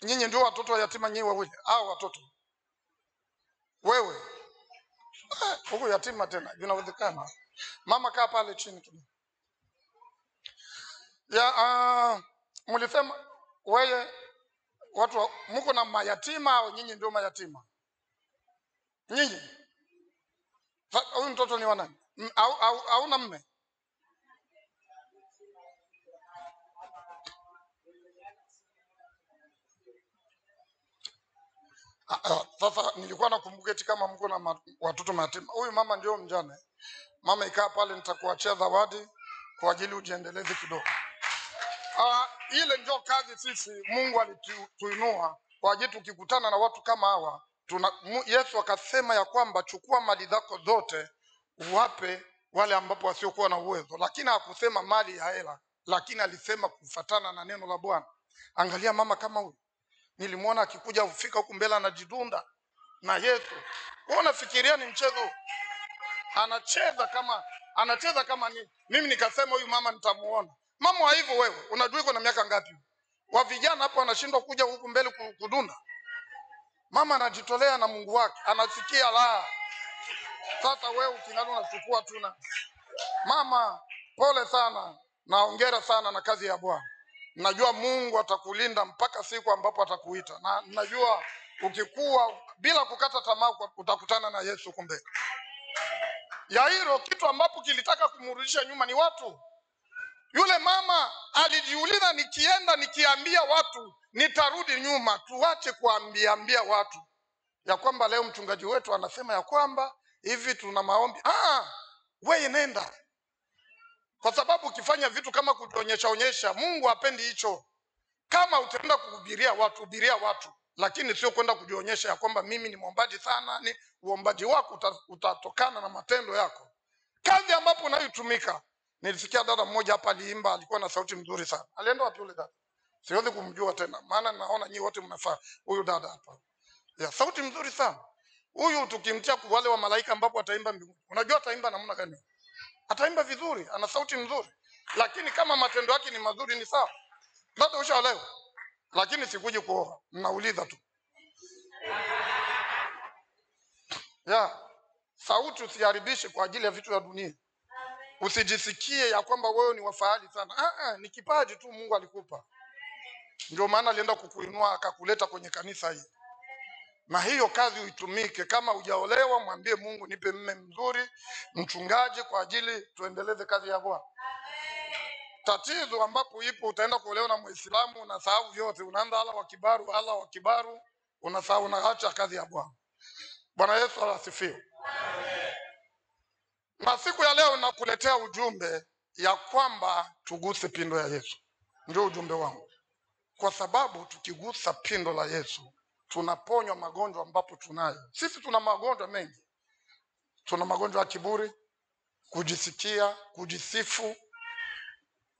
Nyinyi ndio watoto wa yatima nyinyi wawili au watoto? Wewe uko yatima tena, inawezekana. Mama kaa pale chini kidogo. Mlisema wewe watu mko na mayatima au nyinyi ndio mayatima? Nyinyi. Huyu mtoto ni wa nani? Au na mme? Sasa nilikuwa nakumbuka eti kama mko na watoto mayatima. Huyu mama ndio mjane. Mama ikaa pale, nitakuachia zawadi kwa ajili ujiendeleze kidogo. Ile ndio kazi sisi Mungu alituinua kwa ajili tukikutana na watu kama hawa. Yesu akasema ya kwamba chukua mali zako zote uwape wale ambapo wasiokuwa na uwezo. Lakini hakusema mali ya hela, lakini alisema kufuatana na neno la Bwana. Angalia mama kama huyu. Nilimwona akikuja ufika huku mbele anajidunda na Yesu. Wewe unafikiria ni mchezo? Anacheza kama ni. Mimi nikasema huyu mama nitamuona. Mama wa hivyo wewe, unajua uko na miaka ngapi? Wa vijana hapo wanashindwa kuja huku mbele kudunda. Mama anajitolea na Mungu wake, anasikia la. Sasa wewe ukinalo unachukua tu na. Mama, pole sana na hongera sana na kazi ya Bwana. Najua Mungu atakulinda mpaka siku ambapo atakuita. Na najua ukikuwa bila kukata tamaa utakutana na Yesu kumbe. Yairo, kitu ambapo kilitaka kumrudisha nyuma ni watu. Yule mama alijiuliza, nikienda nikiambia watu nitarudi nyuma, tuache kuambia watu. ya kwamba leo mchungaji wetu anasema ya kwamba hivi tuna maombi. Wewe nenda, kwa sababu ukifanya vitu kama kujionyesha, Mungu hapendi hicho. Kama utaenda kuhubiria watu, lakini sio kwenda kujionyesha ya kwamba mimi ni mwombaji sana. Ni uombaji wako utatokana na matendo yako, kazi ambapo unayotumika. Nilisikia dada mmoja hapa aliimba, alikuwa na sauti nzuri sana. Alienda wapi yule dada? Siwezi kumjua tena, maana naona nyinyi wote mnafaa. Huyu dada hapa, ya sauti nzuri sana. Huyu tukimtia kwa wale wa malaika ambapo ataimba mbinguni, unajua ataimba namna gani? Ataimba vizuri, ana sauti nzuri, lakini kama matendo yake ni mazuri ni sawa. Dada ushaolewa, lakini sikuji kuoa, ninauliza tu. Sauti usiharibishe kwa ajili ya vitu vya dunia. Usijisikie ya kwamba wewe ni wafahari sana. Ni kipaji tu Mungu alikupa. Ndio maana alienda kukuinua akakuleta kwenye kanisa hili. Na hiyo kazi uitumike. Kama hujaolewa, mwambie Mungu, nipe mume mzuri, mchungaji, kwa ajili tuendeleze kazi ya Bwana. Tatizo ambapo ipo, utaenda kuolewa na Muislamu, unasahau vyote, unaanza ala wa kibaru, unasahau, unaacha kazi ya Bwana. Bwana Yesu asifiwe. Na siku ya leo nakuletea ujumbe ya kwamba tuguse pindo ya Yesu. Ndio ujumbe wangu. Kwa sababu tukigusa pindo la Yesu, tunaponywa magonjwa ambapo tunayo. Sisi tuna magonjwa mengi. Tuna magonjwa ya kiburi, kujisikia, kujisifu,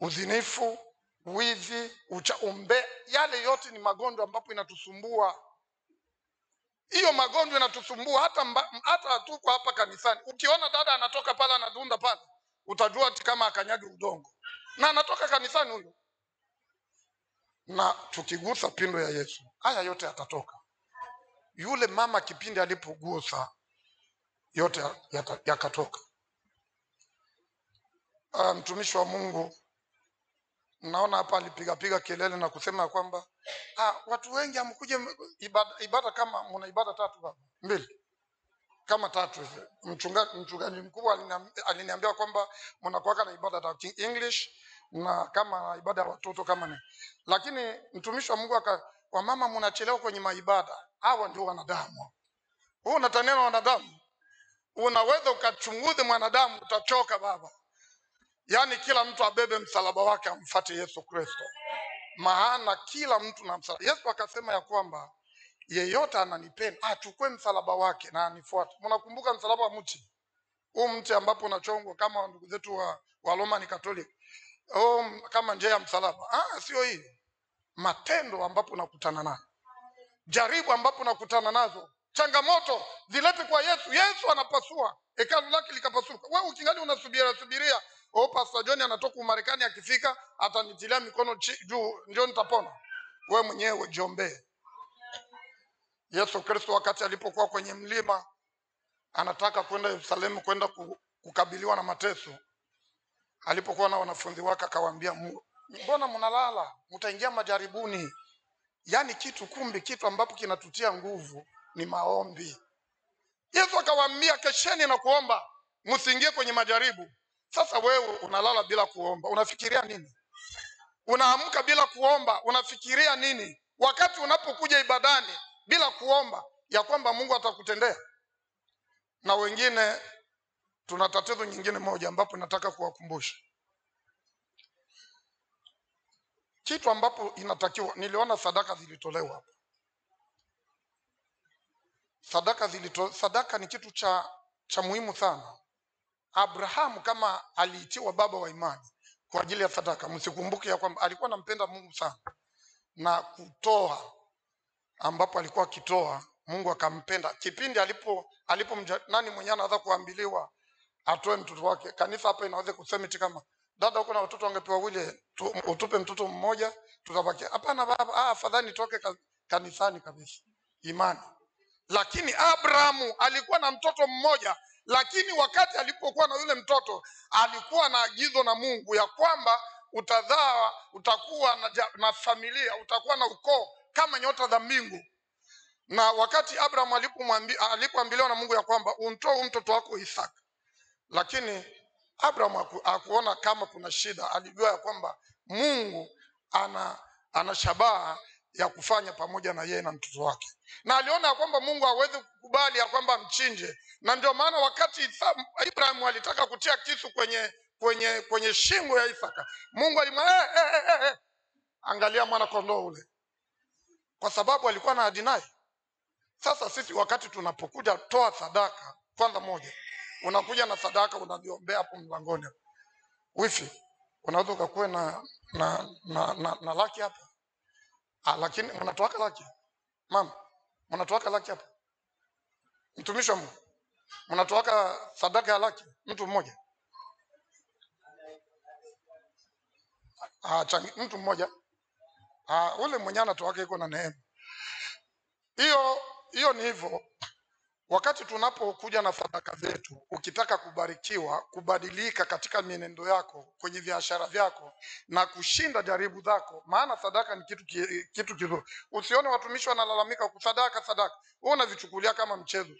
uzinifu, wizi, umbe. Yale yote ni magonjwa ambapo inatusumbua. Hiyo magonjwa inatusumbua hata tuko hapa kanisani. Ukiona dada anatoka pala anadunda pale, utajua ati kama akanyagi udongo. Na anatoka kanisani huyo. Na tukigusa pindo ya Yesu, haya yote yatatoka. Yule mama kipindi alipogusa, yote yakatoka. Mtumishi wa Mungu, naona hapa alipiga kelele na kusema kwamba watu wengi hamkuje ibada kama mna ibada 3 baba. 2. Kama 3 hivi. Mchungaji mkubwa aliniambia kwamba mnakuwa na ibada ya English na kama ibada ya watoto kama ni. Lakini mtumishi wa Mungu kwa mama mnachelewa kwenye maibada. Hawa ndio wanadamu. Wewe unatanena wanadamu. Unaweza ukachunguze mwanadamu, utachoka baba. Yaani kila mtu abebe msalaba wake amfuate Yesu Kristo. Maana kila mtu na msalaba. Yesu akasema ya kwamba yeyote ananipenda achukue msalaba wake na anifuate. Mnakumbuka msalaba wa mti? Huu mti ambapo unachongwa kama ndugu zetu wa Roman Catholic. Kama njia ya msalaba. Sio hii. Matendo ambapo unakutana nayo. Jaribu ambapo unakutana nazo. Changamoto zilete kwa Yesu. Yesu anapasua. Hekalu lake likapasuka. Wewe ukingali unasubiria Pastor John anatoka Marekani, akifika atanitilia mikono juu ndio nitapona. Wewe mwenyewe jiombee. Yesu Kristo wakati alipokuwa kwenye mlima anataka kwenda Yerusalemu, kwenda kukabiliwa na mateso, alipokuwa na wanafunzi wake akawaambia, mbona mnalala? Mtaingia majaribuni. Yaani kitu ambapo kinatutia nguvu ni maombi. Yesu akawaambia, kesheni na kuomba, msiingie kwenye majaribu. Sasa wewe unalala bila kuomba, unafikiria nini? Unaamka bila kuomba, unafikiria nini? Wakati unapokuja ibadani bila kuomba ya kwamba Mungu atakutendea. Na wengine tuna tatizo nyingine moja ambapo nataka kuwakumbusha. Kitu ambapo inatakiwa, niliona sadaka zilitolewa hapa. Sadaka ni kitu cha muhimu sana. Abrahamu kama aliitiwa baba wa imani kwa ajili ya sadaka, msikumbuke ya kwamba alikuwa anampenda Mungu sana. Na kutoa ambapo alikuwa akitoa, Mungu akampenda. Kipindi nani mwenyewe anaweza kuambiliwa atoe mtoto wake? Kanisa hapa inaweza kusema kama dada uko na watoto wangepewa wile, utupe mtoto mmoja tutabaki. Hapana baba, afadhali nitoke kanisani kabisa. Imani. Lakini Abrahamu alikuwa na mtoto mmoja, lakini wakati alipokuwa na yule mtoto alikuwa na agizo na Mungu ya kwamba utazaa, utakuwa na familia, utakuwa na ukoo kama nyota za mbingu. Na wakati Abrahamu alipoambiliwa na Mungu ya kwamba umtoe mtoto wako Isaka, lakini Abrahamu hakuona kama kuna shida. Alijua ya kwamba Mungu ana shabaha ya kufanya pamoja na yeye na mtoto wake, na aliona ya kwamba Mungu hawezi kukubali ya kwamba mchinje, na ndio maana wakati Ibrahim alitaka kutia kisu kwenye shingo ya Isaka, Mungu alimwambia angalia mwana kondoo ule, kwa sababu alikuwa na ahadi naye. Sasa sisi wakati tunapokuja toa sadaka, kwanza moja, unakuja na sadaka unaviombea hapo mlangoni. Wifi, unaweza ukakuwa na laki hapa. Lakini unatoaka laki. Mama, unatoaka laki hapa. Mtumishi wa Mungu, unatoaka sadaka ya laki mtu mmoja. Mtu mmoja. Ule mwenye anatoaka iko na neema. Hiyo ni hivyo. Wakati tunapokuja na sadaka zetu, ukitaka kubarikiwa, kubadilika katika mienendo yako, kwenye biashara vyako na kushinda jaribu zako, maana sadaka ni kitu kizuri. Usione watumishi wanalalamika kusadaka. Wewe unavichukulia kama mchezo.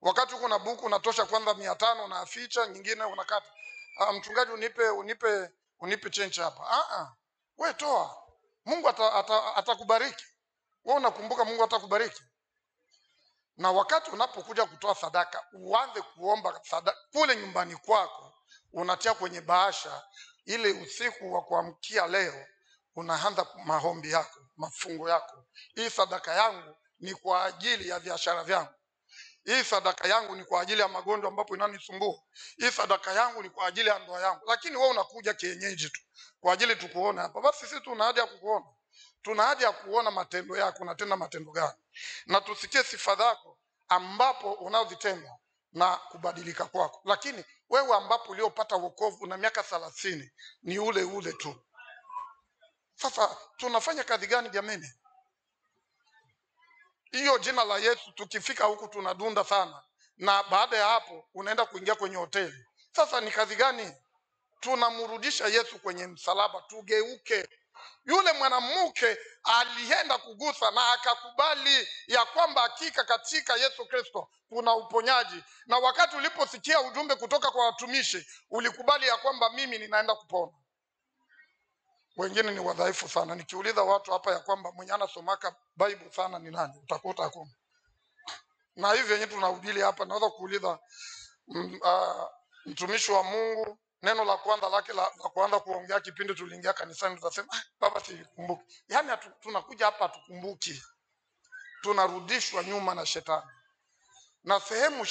Wakati uko na buku unatosha kwanza 500 unaficha, nyingine unakata. Mchungaji unipe change hapa. Wewe toa. Mungu atakubariki. Wewe unakumbuka Mungu atakubariki. Na wakati unapokuja kutoa sadaka, uanze kuomba sadaka kule nyumbani kwako, unatia kwenye bahasha ile. Usiku wa kuamkia leo unaanza maombi yako, mafungo yako. Hii sadaka yangu ni kwa ajili ya biashara vyangu. Hii sadaka yangu ni kwa ajili ya magonjwa ambapo inanisumbua. Hii sadaka yangu ni kwa ajili ya ndoa yangu. Lakini wewe unakuja kienyeji tu kwa ajili tukuone hapa. Basi sisi tuna haja ya kukuona. Tuna haja ya kuona matendo yako, unatenda matendo gani, na tusikie sifa zako ambapo unaozitenda na kubadilika kwako. Lakini wewe ambapo uliopata wokovu na miaka 30 ni ule tu. Sasa tunafanya kazi gani jamani? Hiyo jina la Yesu tukifika huku tunadunda sana, na baada ya hapo unaenda kuingia kwenye hoteli. Sasa ni kazi gani? Tunamrudisha Yesu kwenye msalaba. Tugeuke. Yule mwanamke alienda kugusa na akakubali ya kwamba hakika katika Yesu Kristo kuna uponyaji. Na wakati uliposikia ujumbe kutoka kwa watumishi, ulikubali ya kwamba mimi ninaenda kupona. Wengine ni wadhaifu sana. Nikiuliza watu hapa ya kwamba mwenye anasomaka Bible sana ni nani, utakuta hakuna. Na hivi yenyewe tunahubiri hapa, naweza kuuliza mtumishi wa Mungu neno la kwanza lake la kwanza kuongea kipindi tuliingia kanisani, tutasema baba sikumbuki. Yaani tunakuja hapa hatukumbuki. Tunarudishwa nyuma na shetani. Na sehemu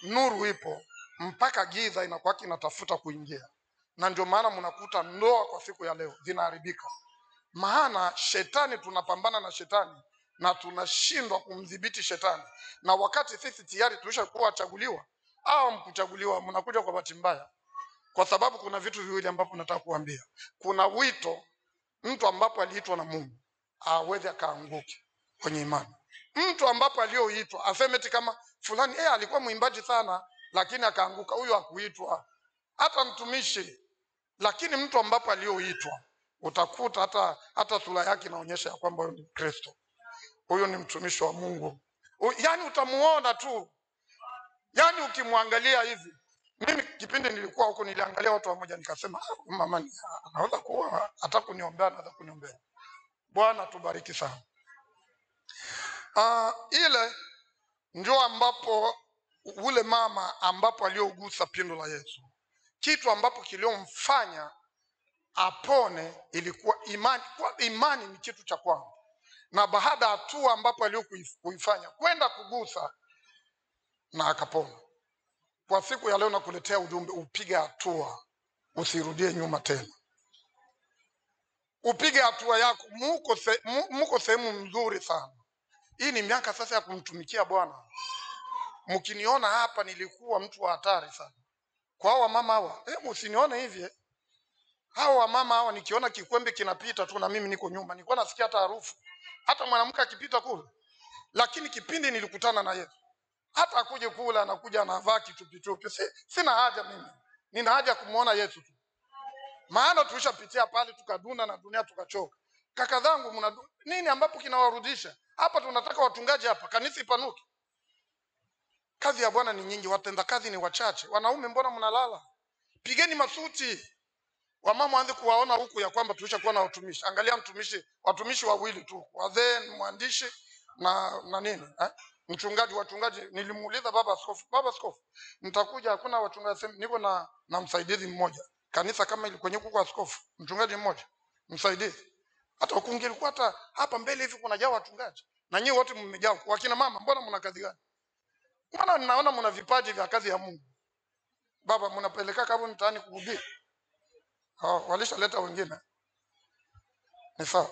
nuru ipo mpaka giza inakuwa inatafuta kuingia. Na ndio maana mnakuta ndoa kwa siku ya leo zinaharibika. Maana shetani, tunapambana na shetani na tunashindwa kumdhibiti shetani. Na wakati sisi tayari tulishakuwa wachaguliwa au mkuchaguliwa, mnakuja kwa bahati mbaya. Kwa sababu kuna vitu viwili ambapo nataka kuambia. Kuna wito, mtu ambapo aliitwa na Mungu hawezi akaanguke kwenye imani. Mtu ambapo alioitwa aseme eti kama fulani alikuwa mwimbaji sana lakini akaanguka, huyo hakuitwa. Hata mtumishi. Lakini mtu ambapo alioitwa utakuta hata sura yake inaonyesha ya kwamba huyo ni Kristo. Huyo ni mtumishi wa Mungu. Yaani utamuona tu. Yaani ukimwangalia hivi. Mimi kipindi nilikuwa huko niliangalia watu wamoja nikasema mama anaweza kuwa hata kuniombea, anaweza kuniombea. Bwana tubariki sana. Ile ndio ambapo ule mama ambapo aliogusa pindo la Yesu. Kitu ambapo kiliomfanya apone ilikuwa imani. Kwa imani ni kitu cha kwanza. Na baada ya hatua ambapo aliokuifanya kwenda kugusa na akapona. Kwa siku ya leo nakuletea ujumbe, upige hatua, usirudie nyuma tena. Upige hatua yako, muko sehemu mzuri sana. Hii ni miaka sasa ya kumtumikia Bwana. Mkiniona hapa nilikuwa mtu wa hatari sana. Kwa hawa mama hawa, msinione hivi. Hawa mama hawa nikiona kikwembe kinapita tu na mimi niko nyuma, nilikuwa nasikia hata harufu. Hata mwanamke akipita kule. Lakini kipindi nilikutana na Yesu, hata akuje kula anakuja anavaa kitupi. Sina haja mimi. Nina haja kumuona Yesu tu. Maana tulishapitia pale tukaduna na dunia tukachoka. Kaka zangu nini ambapo kinawarudisha? Hapa tunataka watungaji hapa, kanisa ipanuke. Kazi ya Bwana ni nyingi, watenda kazi ni wachache. Wanaume mbona mnalala? Pigeni masuti. Wamama waanze kuwaona huku ya kwamba tulishakuwa na watumishi. Angalia watumishi wawili tu, wazee, mwandishi na nini mchungaji. Wachungaji nilimuuliza baba askofu, nitakuja, hakuna wachungaji, niko na msaidizi mmoja. Kanisa kama ile kwenye kuko askofu, mchungaji mmoja, msaidizi. Hata ukungilikuwa hata hapa mbele hivi kuna jao wachungaji. Na nyinyi wote mmejaa. Wakina mama, mbona mna kazi gani? Mbona ninaona mna vipaji vya kazi ya Mungu? Baba, mnapeleka kama mtaani kuhubiri. Walishaleta wengine. Ni sawa.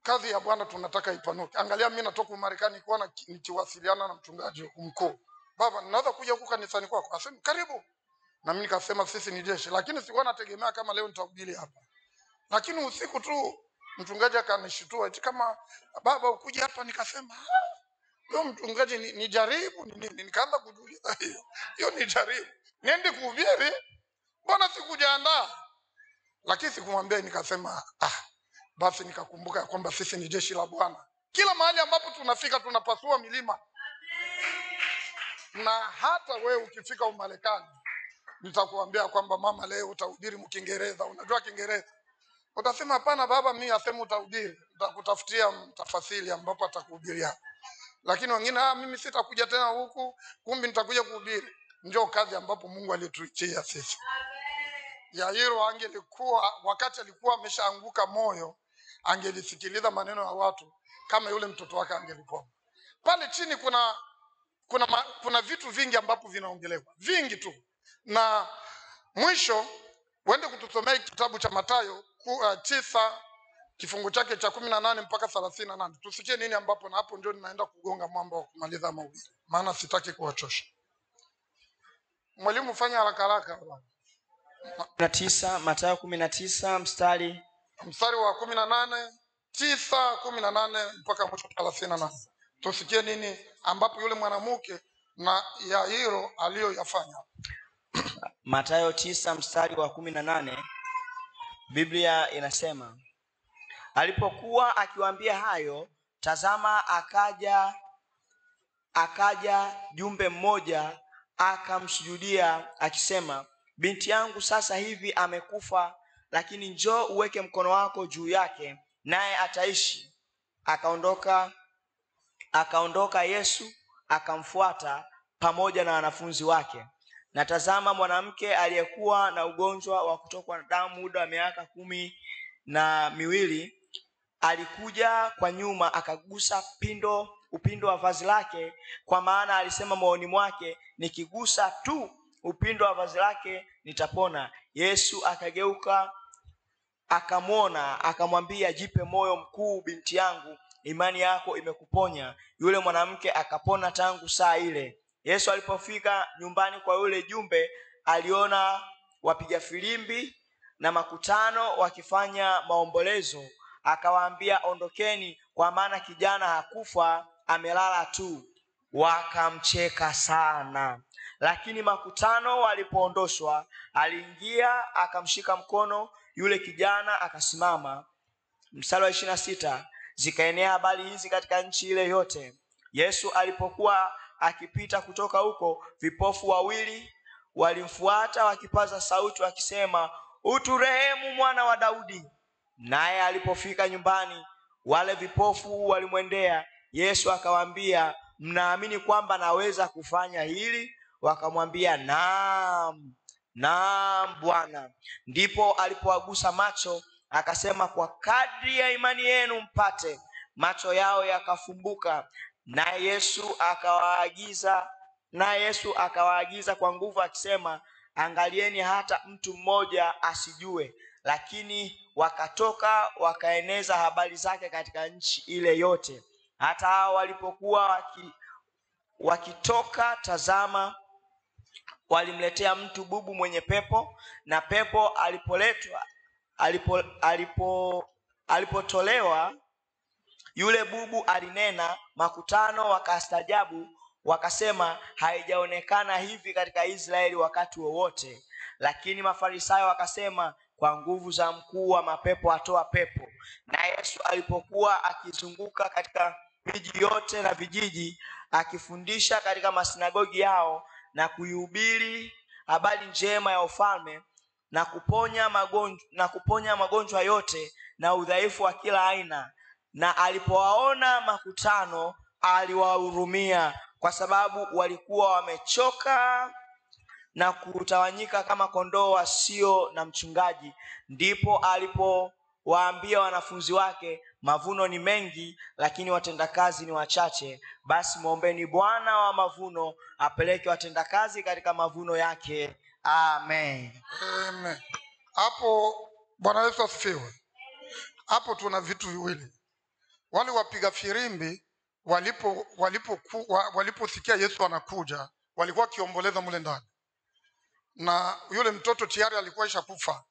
Kazi ya Bwana tunataka ipanuke. Angalia mimi natoka Marekani kuona nikiwasiliana na mchungaji mkuu. Baba, ninaweza kuja huku kanisani kwako? Asema karibu. Na mimi nikasema sisi ni jeshi, lakini sikuwa nategemea kama leo nitahubiri hapa. Lakini usiku tu mchungaji akanishitua eti kama baba ukuje hapa, nikasema leo mchungaji ni jaribu ni nini? Nikaanza kujiuliza hiyo ni jaribu. Niende kuhubiri? Mbona sikujiandaa? Lakini sikumwambia, nikasema basi nikakumbuka kwamba sisi ni jeshi la Bwana. Kila mahali ambapo tunafika tunapasua milima. Na hata wewe ukifika Umarekani, nitakuambia kwamba mama, leo utahubiri mkiingereza. Unajua Kiingereza? Utasema hapana baba, mimi asema utahubiri. Nitakutafutia mtafasiri ambapo atakuhubiria. Lakini wengine mimi sitakuja tena huku, kumbe nitakuja kuhubiri. Ndio kazi ambapo Mungu alituitia sisi. Yairo angelikuwa wakati alikuwa ameshaanguka moyo, angelisikiliza maneno ya watu kama yule mtoto wake angelipona. Pale chini kuna vitu vingi ambapo vinaongelewa. Vingi tu. Na mwisho uende kutusomea kitabu cha Mathayo 9 kifungu chake cha 18 mpaka 38. Tusikie nini ambapo, na hapo ndio ninaenda kugonga mwamba wa kumaliza mahubiri. Maana sitaki kuwachosha. Mwalimu, fanya haraka haraka. 19, Mathayo 19 mstari wa 18, 9:18 mpaka mwisho 38. Tusikie nini ambapo yule mwanamke na Yairo aliyoyafanya. Mathayo 9 mstari wa 18. Biblia inasema, alipokuwa akiwaambia hayo, tazama akaja jumbe mmoja akamsujudia akisema, binti yangu sasa hivi amekufa, lakini njoo uweke mkono wako juu yake naye ataishi. Akaondoka Yesu akamfuata pamoja na wanafunzi wake. Na tazama, mwanamke aliyekuwa na ugonjwa wa kutokwa na damu muda wa miaka 12 alikuja kwa nyuma akagusa upindo wa vazi lake, kwa maana alisema moyoni mwake, nikigusa tu upindo wa vazi lake nitapona. Yesu akageuka akamwona, akamwambia, jipe moyo mkuu, binti yangu, imani yako imekuponya. Yule mwanamke akapona tangu saa ile. Yesu alipofika nyumbani kwa yule jumbe, aliona wapiga filimbi na makutano wakifanya maombolezo. Akawaambia, ondokeni, kwa maana kijana hakufa, amelala tu. Wakamcheka sana. Lakini makutano walipoondoshwa, aliingia akamshika mkono yule kijana akasimama. Mstari wa 26, zikaenea habari hizi katika nchi ile yote. Yesu alipokuwa akipita kutoka huko, vipofu wawili walimfuata wakipaza sauti wakisema, uturehemu mwana wa Daudi. Naye alipofika nyumbani, wale vipofu walimwendea Yesu akawaambia, mnaamini kwamba naweza kufanya hili? Wakamwambia, naam Bwana. Ndipo alipowagusa macho akasema, kwa kadri ya imani yenu mpate. Macho yao yakafumbuka. Naye Yesu akawaagiza kwa nguvu akisema, angalieni hata mtu mmoja asijue. Lakini wakatoka wakaeneza habari zake katika nchi ile yote. Hata hao walipokuwa wakitoka, tazama, walimletea mtu bubu mwenye pepo, na pepo alipotolewa yule bubu alinena. Makutano wakastaajabu, wakasema, haijaonekana hivi katika Israeli wakati wowote. Lakini Mafarisayo wakasema, kwa nguvu za mkuu wa mapepo atoa pepo. Na Yesu alipokuwa akizunguka katika miji yote na vijiji, akifundisha katika masinagogi yao na kuihubiri habari njema ya ufalme, na kuponya magonjwa yote na udhaifu wa kila aina. Na alipowaona makutano aliwahurumia, kwa sababu walikuwa wamechoka na kutawanyika kama kondoo wasio na mchungaji. Ndipo alipowaambia wanafunzi wake, mavuno ni mengi, lakini watendakazi ni wachache. Basi mwombeni Bwana wa mavuno apeleke watendakazi katika mavuno yake. Amen. Amen. Hapo Bwana Yesu asifiwe. Hapo tuna vitu viwili. Wale wapiga firimbi waliposikia Yesu anakuja, walikuwa kiomboleza mule ndani. Na yule mtoto tayari alikuwa ishakufa.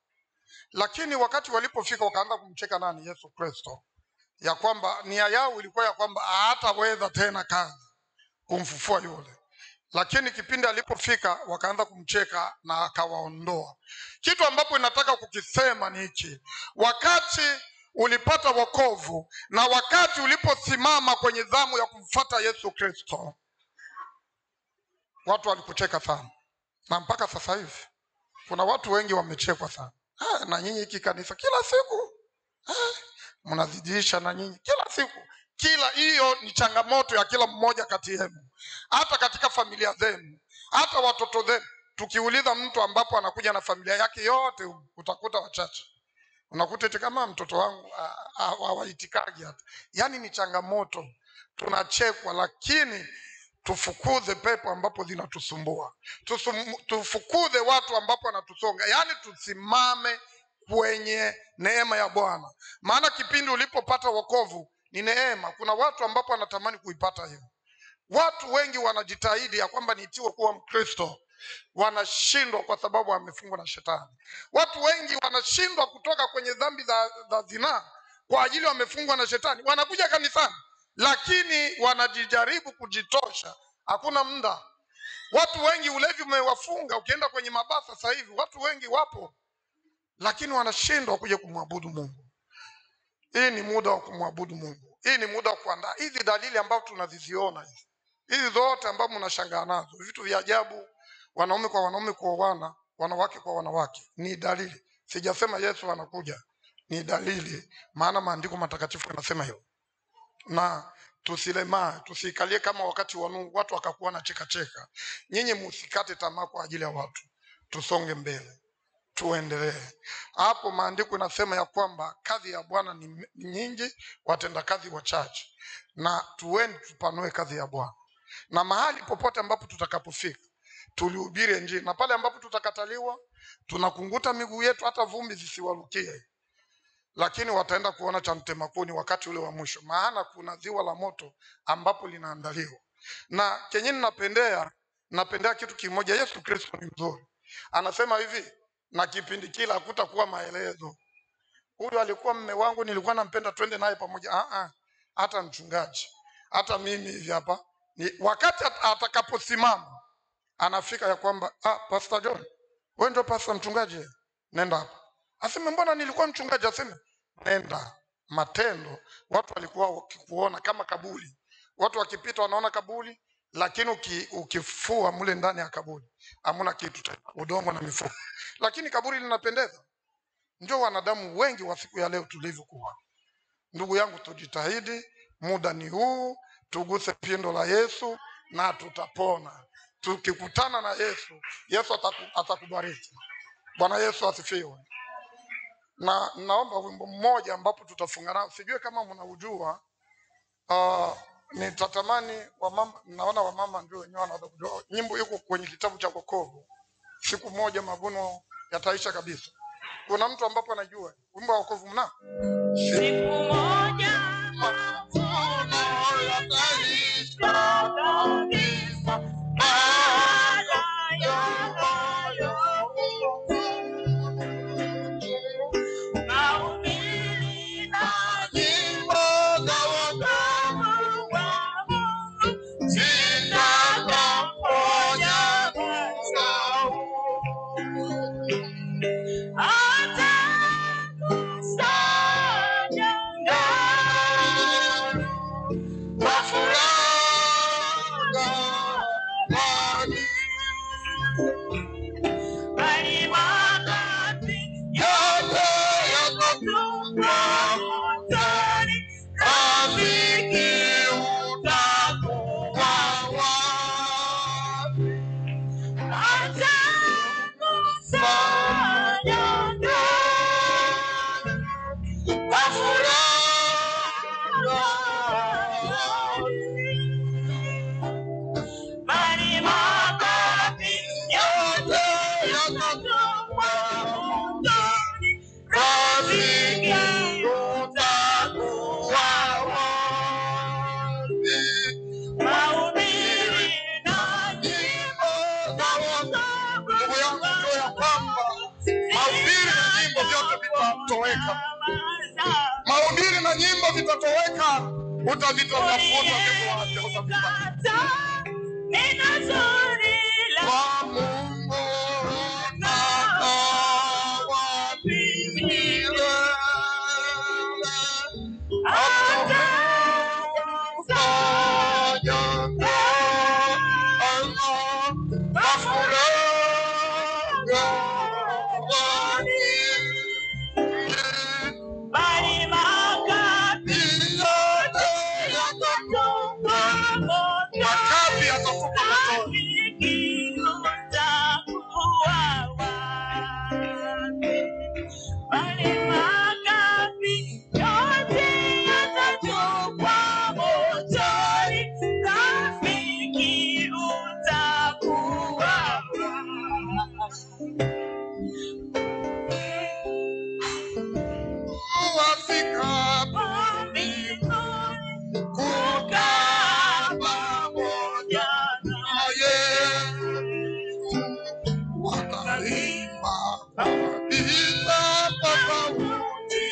Lakini wakati walipofika wakaanza kumcheka nani? Yesu Kristo. Ya kwamba nia yao ilikuwa ya kwamba hataweza tena kazi kumfufua yule. Lakini kipindi alipofika wakaanza kumcheka na akawaondoa. Kitu ambapo nataka kukisema ni hiki. Wakati ulipata wokovu na wakati uliposimama kwenye zamu ya kumfuata Yesu Kristo, watu walikucheka sana. Na mpaka sasa hivi kuna watu wengi wamechekwa sana. Na nyinyi hiki kanisa kila siku mnazidisha, na nyinyi kila siku. Kila hiyo ni changamoto ya kila mmoja kati yenu. Hata katika familia zenu, hata watoto zenu. Tukiuliza mtu ambapo anakuja na familia yake yote, utakuta wachache. Unakuta eti kama mtoto wangu hawaitikagi hata. Yaani ni changamoto. Tunachekwa, lakini tufukuze pepo ambapo zinatusumbua. Tufukuze watu ambapo wanatusonga. Yaani tusimame kwenye neema ya Bwana. Maana kipindi ulipopata wokovu ni neema. Kuna watu ambapo wanatamani kuipata hiyo. Watu wengi wanajitahidi ya kwamba niitiwe kuwa Mkristo, wanashindwa kwa sababu wamefungwa na shetani. Watu wengi wanashindwa kutoka kwenye dhambi za zinaa kwa ajili wamefungwa na shetani. Wanakuja kanisani lakini wanajijaribu kujitosha, hakuna muda. Watu wengi ulevi umewafunga. Ukienda kwenye mabaa sasa hivi watu wengi wapo, lakini wanashindwa kuja kumwabudu Mungu. Hii ni muda wa kumwabudu Mungu. Hii ni muda wa kuandaa. Hizi dalili ambazo tunaziziona hizi zote ambazo mnashangaa nazo, vitu vya ajabu, wanaume kwa wanaume kuoana, wanawake kwa wanawake, ni dalili. Sijasema Yesu anakuja, ni dalili, maana maandiko matakatifu yanasema hiyo. Na tusilemaa, tusikalie kama wakati wa Nuhu watu wakakuwa na cheka. Nyinyi msikate tamaa kwa ajili ya watu. Tusonge mbele, tuendelee. Hapo maandiko yanasema ya kwamba kazi ya Bwana ni nyingi, watenda kazi wachache. Na tuende tupanue kazi ya Bwana. Na mahali popote ambapo tutakapofika, tulihubiri Injili. Na pale ambapo tutakataliwa, tunakunguta miguu yetu hata vumbi zisiwarukie. Lakini wataenda kuona cha mtema kuni wakati ule wa mwisho. Maana kuna ziwa la moto ambapo linaandaliwa. Na kenye napendea kitu kimoja. Yesu Kristo ni mzuri. Anasema hivi, na kipindi kila hakutakuwa maelezo. Huyu alikuwa mume wangu, nilikuwa nampenda, twende naye pamoja. Hata mchungaji, hata mimi hivi hapa. Wakati atakaposimama, anafika ya kwamba, Pastor John, wewe ndio pastor mchungaji, nenda hapa. Aseme mbona nilikuwa mchungaji? Aseme nenda. Matendo, watu walikuwa wakikuona kama kaburi. Watu wakipita wanaona kaburi, lakini ukifua mule ndani ya kaburi hamuna kitu tena, udongo na mifupa. Lakini kaburi linapendeza. Ndio wanadamu wengi wa siku ya leo tulivyokuwa. Ndugu yangu, tujitahidi, muda ni huu, tuguse pindo la Yesu na tutapona. Tukikutana na Yesu atakubariki. Bwana Yesu asifiwe. Na naomba wimbo mmoja ambapo tutafungana. Sijui kama mnaujua. Nitatamani wamama, naona wamama ndio wenyewe wanaweza kujua. Nyimbo iko kwenye kitabu cha wokovu. Siku moja mavuno yataisha kabisa. Kuna mtu ambapo anajua wimbo wa wokovu mna? Siku moja mavuno yataisha kabisa. Baada ya hayo mahubiri na nyimbo za wokovu zitaponya masahau. Atakusanya bali makofi yote yakatupwa motoni. Rafiki utakuwa wapi? Mahubiri na nyimbo za wokovu. Ndugu yangu, jua ya kwamba mahubiri na nyimbo vyote vitatoweka. Mahubiri na nyimbo vitatoweka, utavitafuta kesho wake utavipata. Neno zuri la Kwa Mungu na wapi milele. bali makapi yote yakatupwa motoni. Makapi yatatupwa motoni. Rafiki utakuwa wapi? Bali makapi yote yatatupwa motoni. Rafiki utakuwa wapi? Wafikapo Mbinguni kukaa pamoja naye, wataimba kabisa tofauti,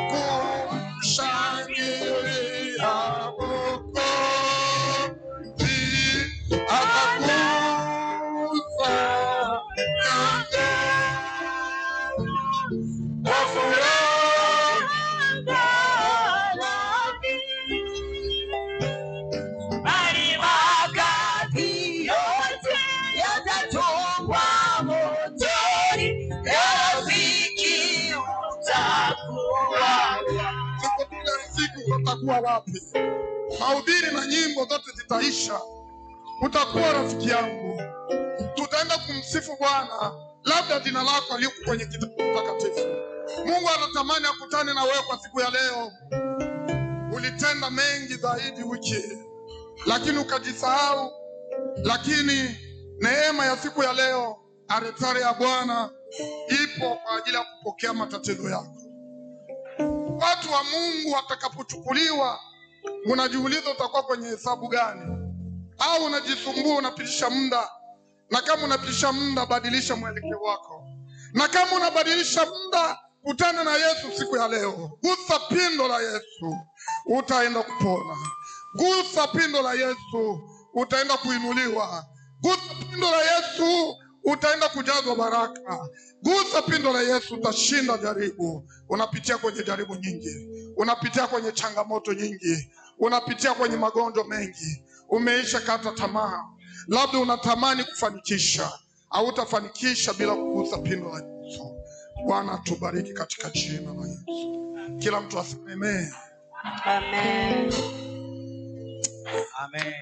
kumshangilia Mwokozi akakufa nyote. bali makapi yote yatatupwa motoni. Rafiki utakuwa Siku utakuwa wapi? Mahubiri na nyimbo zote zitaisha, utakuwa rafiki yangu. Tutaenda kumsifu Bwana, labda jina lako aliko kwenye kitabu takatifu. Mungu anatamani akutane na wewe kwa siku ya leo. Ulitenda mengi zaidi wiki, lakini ukajisahau. Lakini neema ya siku ya leo, altare ya Bwana ipo kwa ajili ya kupokea matatizo yako. Watu wa Mungu watakapochukuliwa, unajiuliza utakuwa kwenye hesabu gani? Au unajisumbua unapitisha muda? Na kama unapitisha muda, badilisha mwelekeo wako. Na kama unabadilisha muda, kutana na Yesu siku ya leo. Gusa pindo la Yesu, utaenda kupona. Gusa pindo la Yesu, utaenda kuinuliwa. Gusa pindo la Yesu, utaenda kujazwa baraka. Gusa pindo la Yesu, utashinda jaribu. Unapitia kwenye jaribu nyingi, unapitia kwenye changamoto nyingi, unapitia kwenye magonjwa mengi, umeisha kata tamaa. Labda unatamani kufanikisha, hautafanikisha bila kugusa pindo la Yesu. Bwana tubariki katika jina la Yesu. Kila mtu aseme amen. Amen. Amen.